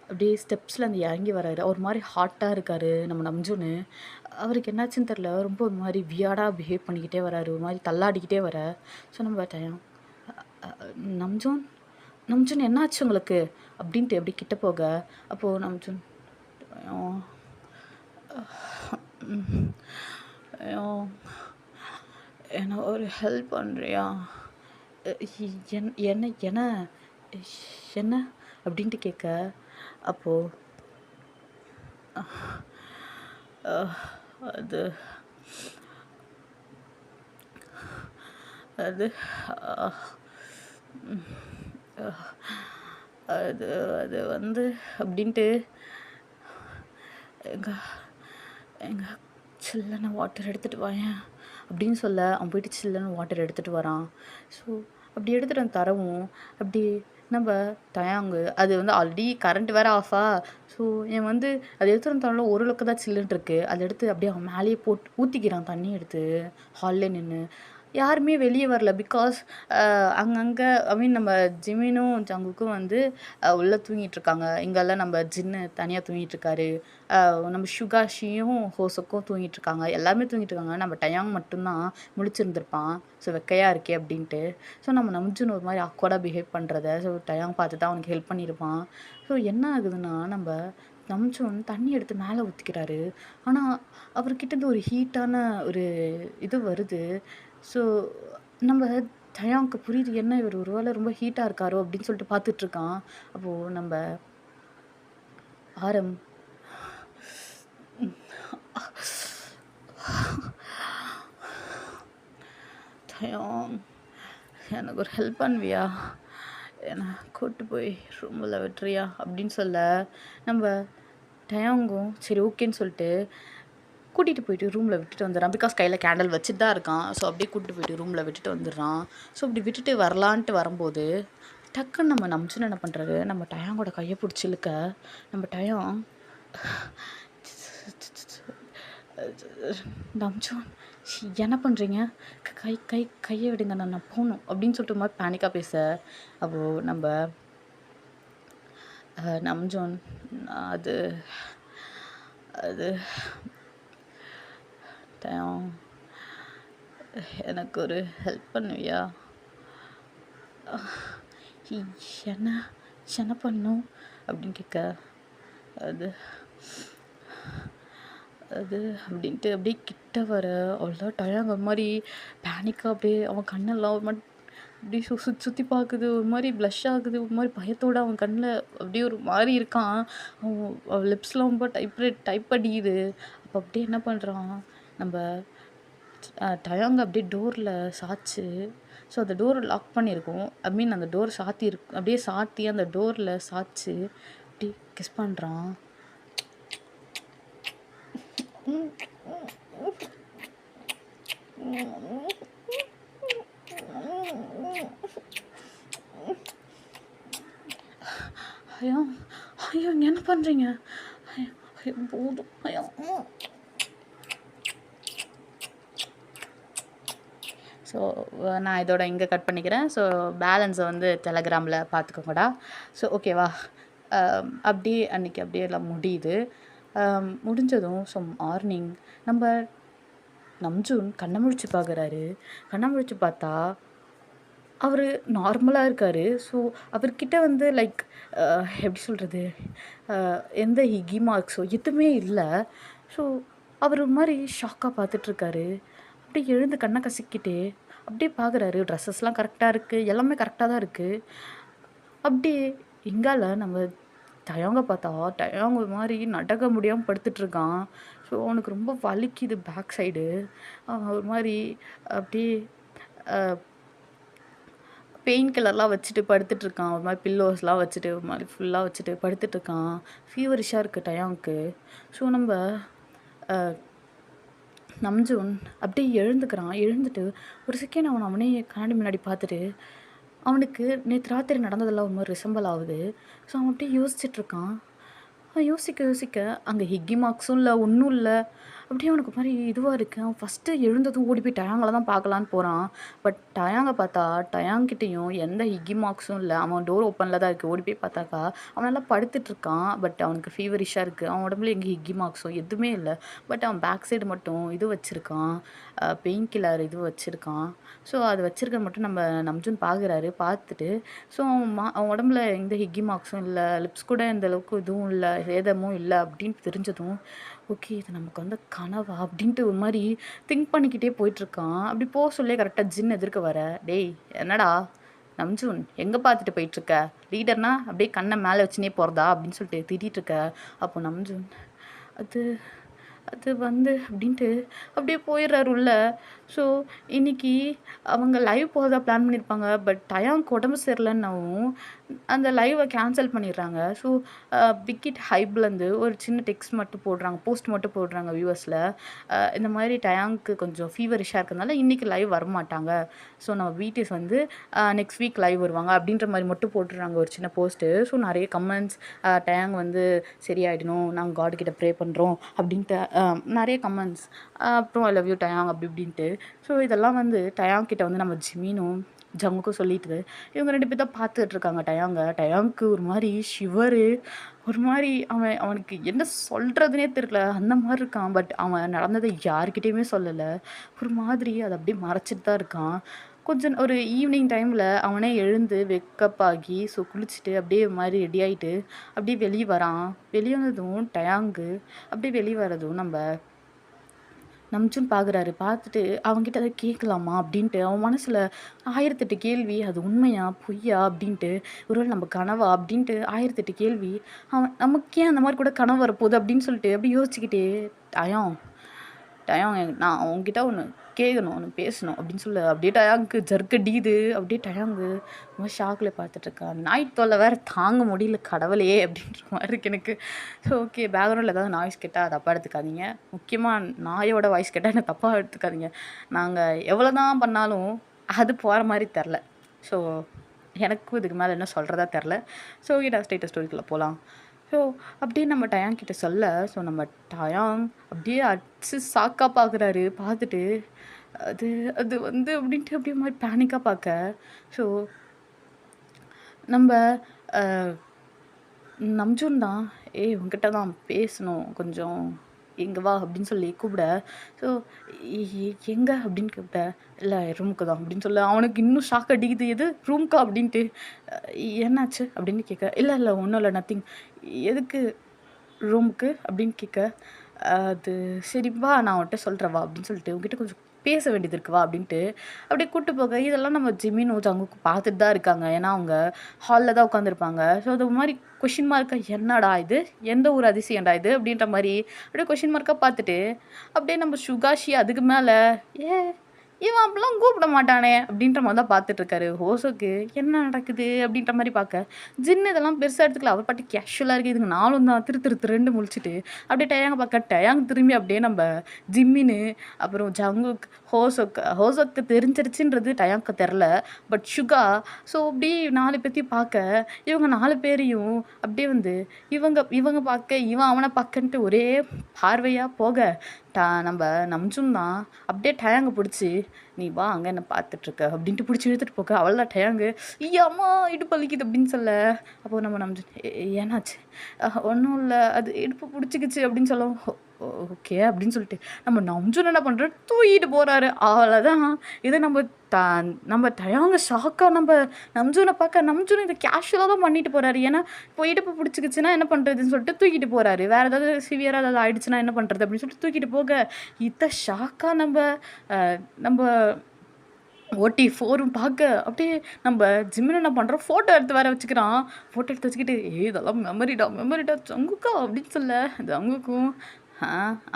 அப்படியே ஸ்டெப்ஸில் அந்த இறங்கி வராரு. ஒரு மாதிரி ஹாட்டாக இருக்கார் நம்ம நம்ஜூன்னு. அவருக்கு என்னாச்சுன்னு தெரில, ரொம்ப ஒரு மாதிரி வியாடாக பிஹேவ் பண்ணிக்கிட்டே வராரு, ஒரு மாதிரி தள்ளாடிக்கிட்டே வர. ஸோ நம்ம டயம் நம்ஜூன் என்னாச்சு உங்களுக்கு அப்படின்ட்டு எப்படி கிட்ட போக, அப்போது நம்ஜூன் என்ன ஒரு ஹெல்ப் பண்ணுறியா, என்ன என்ன என்ன அப்படின்ட்டு கேட்க, அப்போது அது அது அது அது வந்து அப்படின்ட்டு எங்கள் சில்லுன்னு வாட்டர் எடுத்துகிட்டு வாயேன் அப்படின்னு சொல்ல, அவன் போயிட்டு சில்லுன்னு வாட்டர் எடுத்துகிட்டு வரான். ஸோ அப்படி எடுத்துகிட்டு வந்து தரவும் அப்படி நம்ம டயாங்கு அது வந்து ஆல்ரெடி கரண்ட் வேறு ஆஃபா. ஸோ என் வந்து அது எடுத்துகிட்டு வந்து தரல ஒரு லக்கு தான் சில்லுன்னு இருக்குது. அதை எடுத்து அப்படியே அவன் மேலேயே போட்டு ஊற்றிக்கிறான் தண்ணி எடுத்து ஹாலில் நின்று. யாருமே வெளியே வரல. பிகாஸ் அங்கங்கே ஐ மீன் நம்ம ஜிமினும் ஜங்குக்கும் வந்து உள்ளே தூங்கிட்டுருக்காங்க. இங்கெல்லாம் நம்ம ஜின்னு தனியாக தூங்கிட்டுருக்காரு. நம்ம ஷுகாஷியும் ஹோசக்கும் தூங்கிட்டுருக்காங்க. எல்லாருமே தூங்கிட்டுருக்காங்க. நம்ம டயாங் மட்டும்தான் முழிச்சிருந்துருப்பான். ஸோ வெக்கையாக இருக்கே அப்படின்ட்டு. ஸோ நம்ம நம்ஜுன் ஒரு மாதிரி ஆக்வர்டாக பிஹேவ் பண்ணுறத ஸோ டயாங் பார்த்து தான் அவனுக்கு ஹெல்ப் பண்ணியிருப்பான். ஸோ என்ன ஆகுதுன்னா, நம்ம நம்ஜுன் தண்ணி எடுத்து மேலே ஊற்றிக்கிறாரு. ஆனால் அவர்கிட்டேருந்து ஒரு ஹீட்டான ஒரு இது வருது. ஸோ நம்ம டயாங்க்கு புரியுது, என்ன இவர் ஒரு வேளை ரொம்ப ஹீட்டாக இருக்காரோ அப்படின்னு சொல்லிட்டு பார்த்துட்ருக்கான். அப்போது நம்ம ஆரம் டயாங் எனக்கு ஒரு ஹெல்ப் பண்ணுவியா, என்னை கூப்பிட்டு போய் ரூமில் விட்டுறியா அப்படின்னு சொல்ல, நம்ம டயாங்கும் சரி ஓகேன்னு சொல்லிட்டு கூட்டிகிட்டு போயிட்டு ரூமில் விட்டுட்டு வந்துடுறான். பிகாஸ் கையில் கேண்டில் வச்சுட்டு தான் இருக்கான். ஸோ அப்படியே கூட்டிட்டு போயிட்டு ரூமில் விட்டுட்டு வந்துடுறான். ஸோ அப்படி விட்டுட்டு வரலான்ட்டு வரும்போது டக்குன்னு நம்ம நம்சுன்னு என்ன பண்ணுறாரு, நம்ம டயாங்கோட கையை பிடிச்சி இழுக்க நம்ம டயம் நம்சோன் என்ன பண்ணுறீங்க, கையை விடுங்க, நான் போகணும் அப்படின்னு சொல்லிட்டு மாதிரி பேனிக்காக பேச அப்போது நம்ம நம்ஜோன் அது அது டயம் எனக்கு ஒரு ஹெல்ப் பண்ணுவியா, என்ன என்ன பண்ணும் அப்படின்னு கேட்க அது அது அப்படின்ட்டு அப்படியே கிட்ட வர அவ்வளோ டயாங்க ஒரு மாதிரி பேனிக்காக அப்படியே அவன் கண்ணெல்லாம் ஒரு மாதிரி அப்படியே சுற்றி பார்க்குது, ஒரு மாதிரி ப்ளஷ் ஆகுது, ஒரு மாதிரி பயத்தோடு அவன் கண்ணில் அப்படியே ஒரு மாதிரி இருக்கான். அவன் லிப்ஸ்லாம் ரொம்ப டைப் அடிக்குது. அப்போ அப்படியே என்ன பண்ணுறான், நம்ம டயாங்க அப்படியே டோரில் சாய்ச்சி, ஸோ அந்த டோரை லாக் பண்ணியிருக்கோம், ஐ மீன் அந்த டோர் அப்படியே சாத்தி அந்த டோரில் சாய்ச்சி அப்படியே கிஸ் பண்ணுறான். ஐயோ ஐயோ என்ன பண்ணுறீங்க, ஐயோ போதும், ஐயோ. ஸோ நான் இதோட இங்கே கட் பண்ணிக்கிறேன். ஸோ பேலன்ஸை வந்து டெலகிராமில் பார்த்துக்கோங்கடா. ஸோ ஓகேவா, அப்படியே அன்றைக்கி அப்படியே எல்லாம் முடியுது. முடிஞ்சதும் ஸோ மார்னிங் நம்ம நம்ஜூன் கண்ணை முழிச்சு பார்க்குறாரு. கண்ணை முழிச்சு பார்த்தா அவர் நார்மலாக இருக்கார். ஸோ அவர்கிட்ட வந்து லைக் எப்படி சொல்கிறது, எந்த ஹிகி மார்க்ஸோ எதுவுமே இல்லை. ஸோ அவர் ஒரு மாதிரி ஷாக்காக பார்த்துட்ருக்காரு. அப்படியே எழுந்து கண்ணை கசிக்கிட்டே அப்படியே பார்க்குறாரு. ட்ரெஸ்ஸஸ்லாம் கரெக்டாக இருக்குது, எல்லாமே கரெக்டாக தான் இருக்குது. அப்படியே எங்கால நம்ம டயாங்க பார்த்தா டயாங்க ஒரு மாதிரி நடக்க முடியாமல் படுத்துட்ருக்கான். ஸோ அவனுக்கு ரொம்ப வலிக்குது பேக் சைடு. ஒரு மாதிரி அப்படியே பெயின் கில்லர்லாம் வச்சுட்டு படுத்துட்ருக்கான். ஒரு மாதிரி பில்லோஸ்லாம் வச்சுட்டு ஒரு மாதிரி ஃபுல்லாக வச்சுட்டு படுத்துட்ருக்கான். ஃபீவரிஷாக இருக்குது டயாங்க்கு. ஸோ நம்ம நம்ஜூன் அப்படியே எழுந்துட்டு ஒரு செகண்ட் அவனே கண்ணாடி முன்னாடி பார்த்துட்டு அவனுக்கு நேற்று ராத்திரி நடந்ததெல்லாம் ஒரு மாதிரி ரிசம்பிள் ஆகுது. ஸோ அவன் அப்படியே யோசிச்சுட்ருக்கான். யோசிக்க அங்கே ஹிக்கி மார்க்ஸும் இல்லை, ஒன்றும் இல்லை. அப்படியே அவனுக்கு மாதிரி இதுவாக இருக்குது. அவன் ஃபஸ்ட்டு எழுந்ததும் ஓடி போய் டயாங்களை தான் பார்க்கலான்னு போகிறான். பட் டயாங்கை பார்த்தா டயாங்கிட்டேயும் எந்த ஹிக்கி மார்க்ஸும் இல்லை. அவன் டோர் ஓப்பனில் தான் இருக்குது. ஓடி போய் பார்த்தாக்கா அவன் நல்லா படுத்துட்ருக்கான். பட் அவனுக்கு ஃபீவரிஷாக இருக்குது. அவன் உடம்புல எங்கே ஹிக்கி மார்க்ஸோ எதுவுமே இல்லை. பட் அவன் பேக் சைடு மட்டும் இது வச்சுருக்கான், பெயின் கில்லர் இது வச்சுருக்கான். ஸோ அது வச்சுருக்க மட்டும் நம்ம நம்ஜூன் பார்க்குறாரு. பார்த்துட்டு ஸோ அவன் உடம்புல எந்த ஹிக்கி மார்க்ஸும் இல்லை, லிப்ஸ் கூட எந்த அளவுக்கு இதுவும் இல்லை, சேதமும் இல்லை அப்படின்னு தெரிஞ்சதும் ஓகே இது நமக்கு வந்து கனவா அப்படின்ட்டு ஒரு மாதிரி திங்க் பண்ணிக்கிட்டே போயிட்டுருக்கான். அப்படி போக சொல்லே கரெக்டாக ஜின் எதிர்க்க வர, டேய் என்னடா நம்ஜூன் எங்கே பார்த்துட்டு போயிட்டுருக்க, லீடர்னா அப்படியே கண்ணை மேலே வச்சுனே போகிறதா அப்படின்னு சொல்லிட்டு திட்டிகிட்ருக்க. அப்போ நம்ஜூன் அது அது வந்து அப்படின்ட்டு அப்படியே போயிடுறாரு உள்ள. ஸோ இன்றைக்கி அவங்க லைவ் போகிறதா பிளான் பண்ணியிருப்பாங்க. பட் டயாங்க்கு உடம்பு சரியில்லைன்னாவும் அந்த லைவை கேன்சல் பண்ணிடுறாங்க. ஸோ பிக்கிட் ஹைப்லேருந்து ஒரு சின்ன டெக்ஸ்ட் மட்டும் போடுறாங்க, போஸ்ட் மட்டும் போடுறாங்க வியூவர்ஸில். இந்த மாதிரி டயாங்க்கு கொஞ்சம் ஃபீவரிஷாக இருக்கிறதுனால இன்றைக்கி லைவ் வரமாட்டாங்க. ஸோ நம்ம பிடிஎஸ் வந்து நெக்ஸ்ட் வீக் லைவ் வருவாங்க அப்படின்ற மாதிரி மட்டும் போட்டுடுறாங்க ஒரு சின்ன போஸ்ட்டு. ஸோ நிறைய கமெண்ட்ஸ், டயாங் வந்து சரியாயிடணும், நாங்கள் காட் கிட்ட ப்ரே பண்ணுறோம் அப்படின்ட்டு நிறைய கமெண்ட்ஸ். அப்புறம் ஐ லவ் யூ டயாங் அப்படி இப்படின்ட்டு. ஸோ இதெல்லாம் வந்து டயாங் கிட்ட வந்து நம்ம ஜிமினும் ஜங்குக்கும் சொல்லிட்டு இவங்க 2 பேர் தான் பார்த்துட்ருக்காங்க டயாங்க்கு ஒரு மாதிரி ஷிவரு, ஒரு மாதிரி அவனுக்கு என்ன சொல்கிறதுனே தெரியல, அந்த மாதிரி இருக்கான். பட் அவன் நடந்ததை யாருக்கிட்டேயுமே சொல்லலை. ஒரு மாதிரி அதை அப்படியே மறைச்சிட்டு தான் இருக்கான். கொஞ்சம் ஒரு ஈவினிங் டைமில் அவனே எழுந்து வெக்கப் ஆகி ஸோ குளிச்சுட்டு அப்படியே ஒரு மாதிரி ரெடி ஆகிட்டு அப்படியே வெளியே வரான். வெளியே வந்ததும் டயாங்கு அப்படியே வெளியே வரதும் நம்ம நம்ஜூன் பார்க்குறாரு. பார்த்துட்டு அவன்கிட்ட அதை கேட்கலாமா அப்படின்ட்டு அவன் மனசில் 1008 கேள்வி. அது உண்மையா பொய்யா அப்படின்ட்டு, ஒருவேளை நம்ம கனவா அப்படின்ட்டு 1008 கேள்வி. அவன் நமக்கே அந்த மாதிரி கூட கனவு வரப்போகுது அப்படின்னு சொல்லிட்டு அப்படி யோசிச்சுக்கிட்டே டயாங் நான் உங்ககிட்ட ஒன்று கேட்கணும், ஒன்று பேசணும் அப்படின்னு சொல்லு. அப்படியே டயாங்க்கு ஜர்க்கடிக்குது. அப்படியே டயாங்கு ரொம்ப ஷாக்கில் பார்த்துட்ருக்கா. நாய் தொல்லை வேறு தாங்க முடியல கடவுளே அப்படின்ற மாதிரி இருக்கு எனக்கு. ஸோ ஓகே, பேக்ரவுண்டில் ஏதாவது நாய்ஸ் கேட்டால் தப்பாக எடுத்துக்காதீங்க. முக்கியமாக நாயோட வாய்ஸ் கேட்டால் என்ன தப்பாக எடுத்துக்காதீங்க. நாங்கள் எவ்வளோ தான் பண்ணாலும் அது போகிற மாதிரி தெரில. ஸோ எனக்கும் இதுக்கு மேலே என்ன சொல்கிறதா தெரில. ஸோ ஸ்டேட்டஸ் ஸ்டோரிக்குள்ளே போகலாம். ஸோ அப்படியே நம்ம டயாங் கிட்ட சொல்ல, ஸோ நம்ம டயாங் அப்படியே அடிச்சு சாக்கா பார்க்குறாரு. பார்த்துட்டு அது அது வந்து அப்படின்ட்டு அப்படியே மாதிரி பேனிக்காக பார்க்க, ஸோ நம்ம நம்ஜூன் தான் உங்ககிட்ட தான் பேசணும், கொஞ்சம் எங்கே வா அப்படின்னு சொல்லி கூப்பிட. ஸோ எங்கே அப்படின்னு கூப்பிட்ட, இல்லை ரூமுக்கு தான் அப்படின்னு சொல்ல. அவனுக்கு இன்னும் ஷாக் அடிக்குது. எது ரூம்க்கா அப்படின்ட்டு. என்னாச்சு அப்படின்னு கேட்க, இல்லை இல்லை ஒன்றும் இல்லை நத்திங். எதுக்கு ரூமுக்கு அப்படின்னு கேட்க, அது சரிப்பா நான் அவன்கிட்ட சொல்கிறேன் வா அப்படின்னு சொல்லிட்டு, உங்ககிட்ட கொஞ்சம் பேச வேண்டியது இருக்குவா அப்படின்ட்டு அப்படியே கூப்பிட்டு போக. இதெல்லாம் நம்ம ஜிமின் ஜங்குக்கு பார்த்துட்டு தான் இருக்காங்க. ஏன்னா அவங்க ஹாலில் தான் உட்காந்துருப்பாங்க. ஸோ அது மாதிரி கொஷின் மார்க்காக என்னடா இது, எந்த ஒரு அதிசயம்டா இது அப்படின்ற மாதிரி அப்படியே கொஷின் மார்க்காக பார்த்துட்டு அப்படியே நம்ம சுகாஷி அதுக்கு மேலே இவன் அப்படிலாம் கூப்பிட மாட்டானே அப்படின்ற மாதிரி தான் பார்த்துட்ருக்காரு. ஹோசோக்கு என்ன நடக்குது அப்படின்ற மாதிரி பார்க்க, ஜின்னு இதெல்லாம் பெருசாக எடுத்துக்கல. அவர் பாட்டு கேஷுவலாக இருக்குது. இதுங்க நாளும் தான் திரு முழிச்சிட்டு அப்படியே டயாங்க பார்க்க, டயாங் திரும்பி அப்படியே நம்ம ஜிம்மின்னு அப்புறம் ஜங்குக் ஹோசோக்கு தெரிஞ்சிருச்சுன்றது டயாங்க்கு தெரில. பட் சுகா ஸோ அப்படி 4 பேர்த்தையும் பார்க்க, இவங்க 4 பேரையும் அப்படியே வந்து இவங்க பார்க்க இவன் அவனை பார்க்கன்ட்டு ஒரே பார்வையாக போக, நம்ம நம்ஜும் தான் அப்படியே டயாங்க பிடிச்சி, நீ வா அங்கே என்ன பார்த்துட்ருக்க அப்படின்ட்டு பிடிச்சி இழுத்துட்டு போக. அவள் தான் டயாங்கு அம்மா இடுப்பு வலிக்குது அப்படின்னு சொல்ல. அப்போது நம்ம நம்ஜுன் ஏன்னாச்சு, ஒன்றும் இல்லை அது இடுப்பு பிடிச்சிக்கிச்சு அப்படின்னு சொல்ல. ஓகே அப்படின்னு சொல்லிட்டு நம்ம நம்ஜுன் என்ன பண்ணுறாரு, தூக்கிட்டு போகிறாரு. அவ்வளோதான். இதை நம்ம டயாங்க ஷாக்காக நம்ம நம்ஜூனை பார்க்க, நம்ஜூன் இதை கேஷுவலாக தான் பண்ணிட்டு போகிறாரு. ஏன்னா இப்போ இடுப்பு பிடிச்சிக்கிச்சுன்னா என்ன பண்ணுறதுன்னு சொல்லிட்டு தூக்கிட்டு போகிறாரு. வேறு ஏதாவது சிவியராக ஏதாவது ஆயிடுச்சுன்னா என்ன பண்ணுறது அப்படின்னு சொல்லிட்டு தூக்கிட்டு போக, இதை ஷாக்காக நம்ம OT4 பார்க்க அப்படியே நம்ம ஜிம்மில் என்ன பண்ணுறோம், ஃபோட்டோ எடுத்து வேற வச்சுக்கிறான். ஃபோட்டோ எடுத்து வச்சுக்கிட்டு இதெல்லாம் மெமரிடா ஜங்குக்கா அப்படின்னு சொல்ல. ஜங்குக்கும்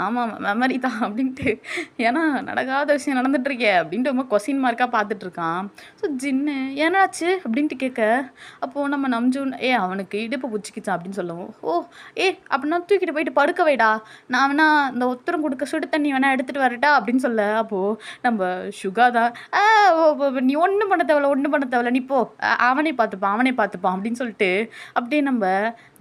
ஆமாம் மெமரி தான் அப்படின்ட்டு, ஏன்னா நடக்காத விஷயம் நடந்துட்டுருக்கே அப்படின்ட்டு ரொம்ப கொஸ்டின் மார்க்காக பார்த்துட்ருக்கான். ஸோ ஜின்னு ஏன்னாச்சு அப்படின்ட்டு கேட்க, அப்போது நம்ம நம்ஜூன் அவனுக்கு இடுப்பு பிடிச்சிக்கிச்சான் அப்படின்னு சொல்லவும், அப்படின்னா தூக்கிட்டு போயிட்டு படுக்க வைடா, நான் வேணா இந்த ஒத்தரம் கொடுக்க சுடு தண்ணி வேணா எடுத்துகிட்டு வரட்டா அப்படின்னு சொல்ல. அப்போது நம்ம சுகா தான் நீ ஒன்றும் பண்ண தேவையில்ல நீ போ, அவனே பார்த்துப்பான் அப்படின்னு சொல்லிட்டு அப்படியே நம்ம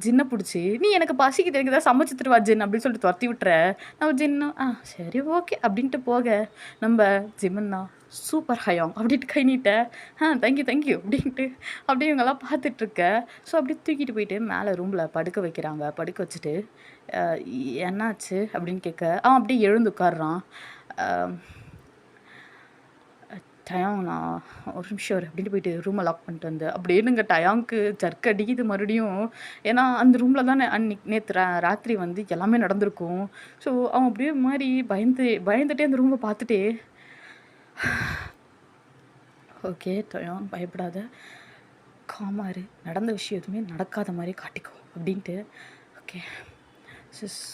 ஜின்னை பிடிச்சி, நீ எனக்கு பசிக்கு தெரியுதா சமைச்சு தருவா ஜின் அப்படின்னு சொல்லிட்டு துரத்தி விட்டுற. நம்ம ஜின்னும் சரி ஓகே அப்படின்ட்டு போக, நம்ம ஜிம்மன் தான் சூப்பர் ஹயாங் அப்படின்ட்டு கை நீட்ட, தேங்க்யூ அப்படின்ட்டு அப்படியே இவங்கெல்லாம் பார்த்துட்ருக்க. ஸோ அப்படியே தூக்கிட்டு போயிட்டு மேலே ரூமில் படுக்க வைக்கிறாங்க. படுக்க வச்சுட்டு என்னாச்சு அப்படின்னு கேட்க, அவன் அப்படியே எழுந்து உட்காடுறான். டயாங் நான் ஒரு நிமிஷம் அப்படின்ட்டு போயிட்டு ரூமை லாக் பண்ணிட்டு வந்து அப்படியே டயாங்க்கு ஜர்க் அடிக்குது மறுபடியும். ஏன்னா அந்த ரூமில் தான் நேற்று ராத்திரி வந்து எல்லாமே நடந்திருக்கும். ஸோ அவன் அப்படியே மாதிரி பயந்துட்டே அந்த ரூமை பார்த்துட்டே, ஓகே டயாங் பயப்படாத, காமாரு, நடந்த விஷயம் எதுவுமே நடக்காத மாதிரி காட்டிக்கோ அப்படின்ட்டு. ஓகே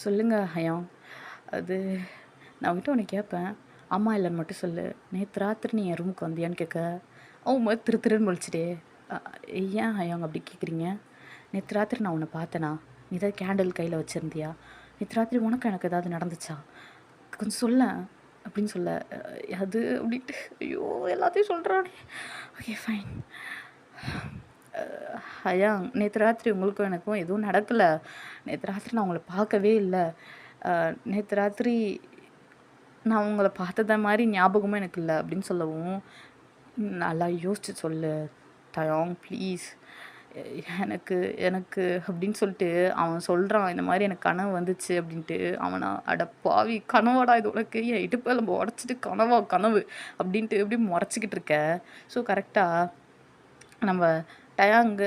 சொல்லுங்கள் ஹயாங், அது நான் உங்ககிட்ட ஒன்று கேட்பேன், அம்மா இல்லைன்னு மட்டும் சொல்லு. நேற்று ராத்திரி நீ என் ரூமுக்கு வந்தியான்னு கேட்க, அவன் திருன்னு முழிச்சிட்டே, ஏன் ஹயாங் அப்படி கேட்குறீங்க, நேற்று ராத்திரி நான் உன்னை பார்த்தேனா, நீ ஏதாவது கேண்டில் கையில் வச்சுருந்தியா, நேற்று ராத்திரி உனக்கு எனக்கு ஏதாவது நடந்துச்சா, கொஞ்சம் சொல்ல அப்படின்னு சொல்ல. அது அப்படின்ட்டு ஐயோ எல்லாத்தையும் சொல்கிறானே. ஓகே ஃபைன் ஹயாங், நேற்று ராத்திரி உங்களுக்கும் எனக்கும் எதுவும் நடக்கலை. நேற்று ராத்திரி நான் உங்களை பார்க்கவே இல்லை. நேற்று ராத்திரி நான் உங்களை பார்த்தத மாதிரி ஞாபகமும் எனக்கு இல்லை அப்படின்னு சொல்லவும், நல்லா யோசிச்சு சொல்லு டயாங் ப்ளீஸ், எனக்கு அப்படின்னு சொல்லிட்டு அவன் சொல்கிறான். இந்த மாதிரி எனக்கு கனவு வந்துச்சு அப்படின்ட்டு. அவனா அடப்பாவி கனவாடா இது உனக்கு, என் இடுப்பை நம்ம உடச்சிட்டு கனவு அப்படின்ட்டு எப்படி முறைச்சிக்கிட்டு இருக்க. ஸோ கரெக்டாக நம்ம டயாங்கு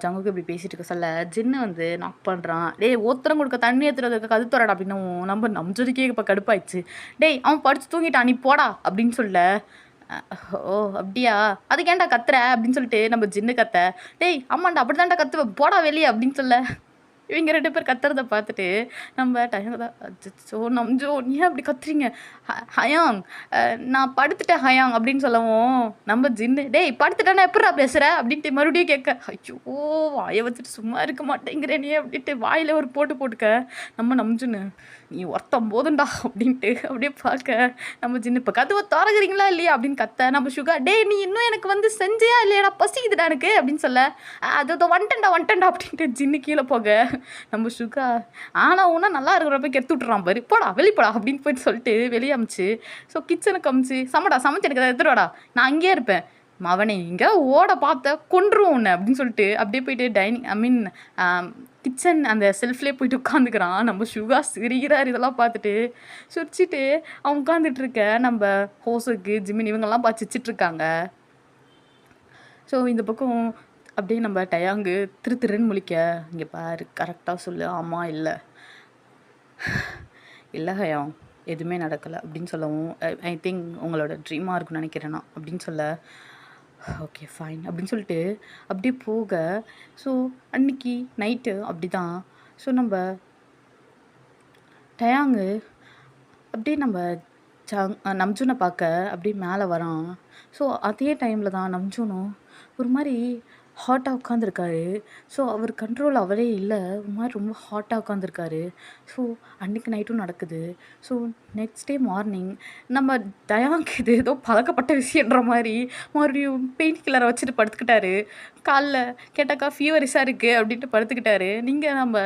ஜங்குக்கு இப்படி பேசிகிட்டு இருக்க சொல்ல, ஜின்னு வந்து நாக் பண்ணுறான். ஒருத்தரம் கொடுக்க தண்ணி ஏற்றுறதுக்கு கது தரடா அப்படின்னும் நம்ம நம்ஜதுக்கே இப்போ கடுப்பாயிடுச்சு. அவன் படித்து தூங்கிட்டான் நீ போடா அப்படின்னு சொல்ல. ஓ அப்படியா, அதுக்கு ஏன்டா கத்துற அப்படின்னு சொல்லிட்டு நம்ம ஜின்னு கத்த, ஆமாண்டா அப்படி தான்டா கத்துவேன் போடா வெளியே அப்படின்னு சொல்ல. இவங்க 2 பேர் கத்துறத பார்த்துட்டு நம்ம டயங்க தான் அச்சச்சோ! நம்ஜோ ஏன் அப்படி கத்துறீங்க? ஹயாங் நான் படுத்துட்டேன் ஹயாங் அப்படின்னு சொல்லவும், நம்ம ஜின்னு டேய் படுத்துட்டேன்னா எப்புட்றா பேசுற? அப்படின்ட்டு மறுபடியும் கேட்க, ஐயோ! வாய வச்சுட்டு சும்மா இருக்க மாட்டேங்கிறேனே அப்படின்ட்டு வாயில ஒரு போட்டு போட்டுக்க, நம்ம நம்ஜுன்னு நீ ஒருத்தன் போதும்டா அப்படின்ட்டு அப்படியே பார்க்க, நம்ம ஜின்னு இப்போ கதவை திறக்குறீங்களா இல்லையா அப்படின்னு கத்த, நம்ம சுகா டேய் நீ இன்னும் எனக்கு வந்து செஞ்சியா இல்லையாடா பசிக்குதுடா எனக்கு அப்படின்னு சொல்ல, அது வந்துட்டேன்டா அப்படின்ட்டு ஜின்னு கீழே போக, நம்ம சுகா ஆனா ஊனா நல்லா இருக்கிறப்ப கெடுத்து விட்டுறான் பாரு போடா வெளிப்படா அப்படின்னு போயிட்டு சொல்லிட்டு வெளியே அமிச்சு, ஸோ கிச்சனுக்கு அமிச்சு சமைச்சு எனக்கு அதை எடுத்துடாடா நான் அங்கேயே இருப்பேன் மவனே இங்கே ஓட பார்த்த கொன்றுவோம் உன்னை அப்படின்னு சொல்லிட்டு அப்படியே போயிட்டு டைனிங் ஐ மீன் கிச்சன் அந்த செல்ஃப்லேயே போயிட்டு உட்காந்துக்கிறான். நம்ம சுகா சிரிக்கிறார் இதெல்லாம் பார்த்துட்டு. சிரிச்சிட்டு அவன் உட்காந்துட்டு இருக்க நம்ம ஹோசுக்கு ஜிமின் இவங்கெல்லாம் பார்த்து சிரிச்சிட்ருக்காங்க. ஸோ இந்த பக்கம் அப்படியே நம்ம டயாங்கு திருன்னு முழிக்க, இங்கே பாரு கரெக்டாக சொல்லு ஆமாம் இல்லை இல்லை ஹயாங் எதுவுமே நடக்கலை அப்படின்னு சொல்லவும், ஐ திங்க் உங்களோட ட்ரீமாக இருக்குன்னு நினைக்கிறேன் நான் அப்படின்னு சொல்ல, ஓகே ஃபைன் அப்படின்னு சொல்லிட்டு அப்படியே போக, ஸோ அன்னைக்கு நைட்டு அப்படி தான். ஸோ நம்ம டயாங்கு அப்படியே நம்ம நம்ஜூனை பார்க்க அப்படியே மேலே வரான். ஸோ அதே டைமில் தான் நம்ஜூனும் ஒரு மாதிரி ஹாட்டாக உட்காந்துருக்காரு. ஸோ அவர் கண்ட்ரோல் அவரே இல்லை, ஒரு மாதிரி ரொம்ப ஹாட்டாக உட்காந்துருக்காரு. ஸோ அன்றைக்கி நைட்டும் நடக்குது. ஸோ நெக்ஸ்ட் டே மார்னிங் நம்ம டயாங்க் இது ஏதோ பழக்கப்பட்ட விஷயன்ற மாதிரி மறுபடியும் பெயின் கில்லரை வச்சுட்டு படுத்துக்கிட்டாரு. காலைல கேட்டாக்கா ஃபீவரிஸாக இருக்குது அப்படின்ட்டு படுத்துக்கிட்டாரு. நீங்கள் நம்ம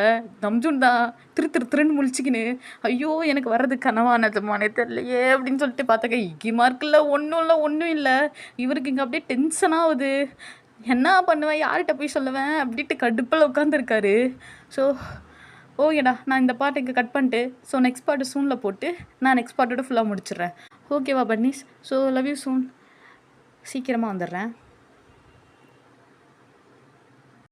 நம்ஜூன் தான் திருன்னு முழிச்சிக்கின்னு, ஐயோ எனக்கு வர்றது கனவானதுமானே தெரியலையே அப்படின்னு சொல்லிட்டு பார்த்தாக்கா இக்கிமா இருக்குல்ல ஒன்றும் இல்லை. இவருக்கு இங்கே அப்படியே டென்ஷன் ஆகுது. என்ன பண்ணுவேன் யார்கிட்ட போய் சொல்லுவேன் அப்படின்ட்டு கடுப்பில் உட்காந்துருக்காரு. ஸோ ஓகேடா நான் இந்த பார்ட் இங்கே கட் பண்ணிட்டு ஸோ நெக்ஸ்ட் பார்ட்டு சூனில் போட்டு நான் நெக்ஸ்ட் பார்ட்டோட ஃபுல்லாக முடிச்சிடுறேன். ஓகேவா பன்னீஸ்? So love you soon. சீக்கிரமாக வந்துடுறேன்.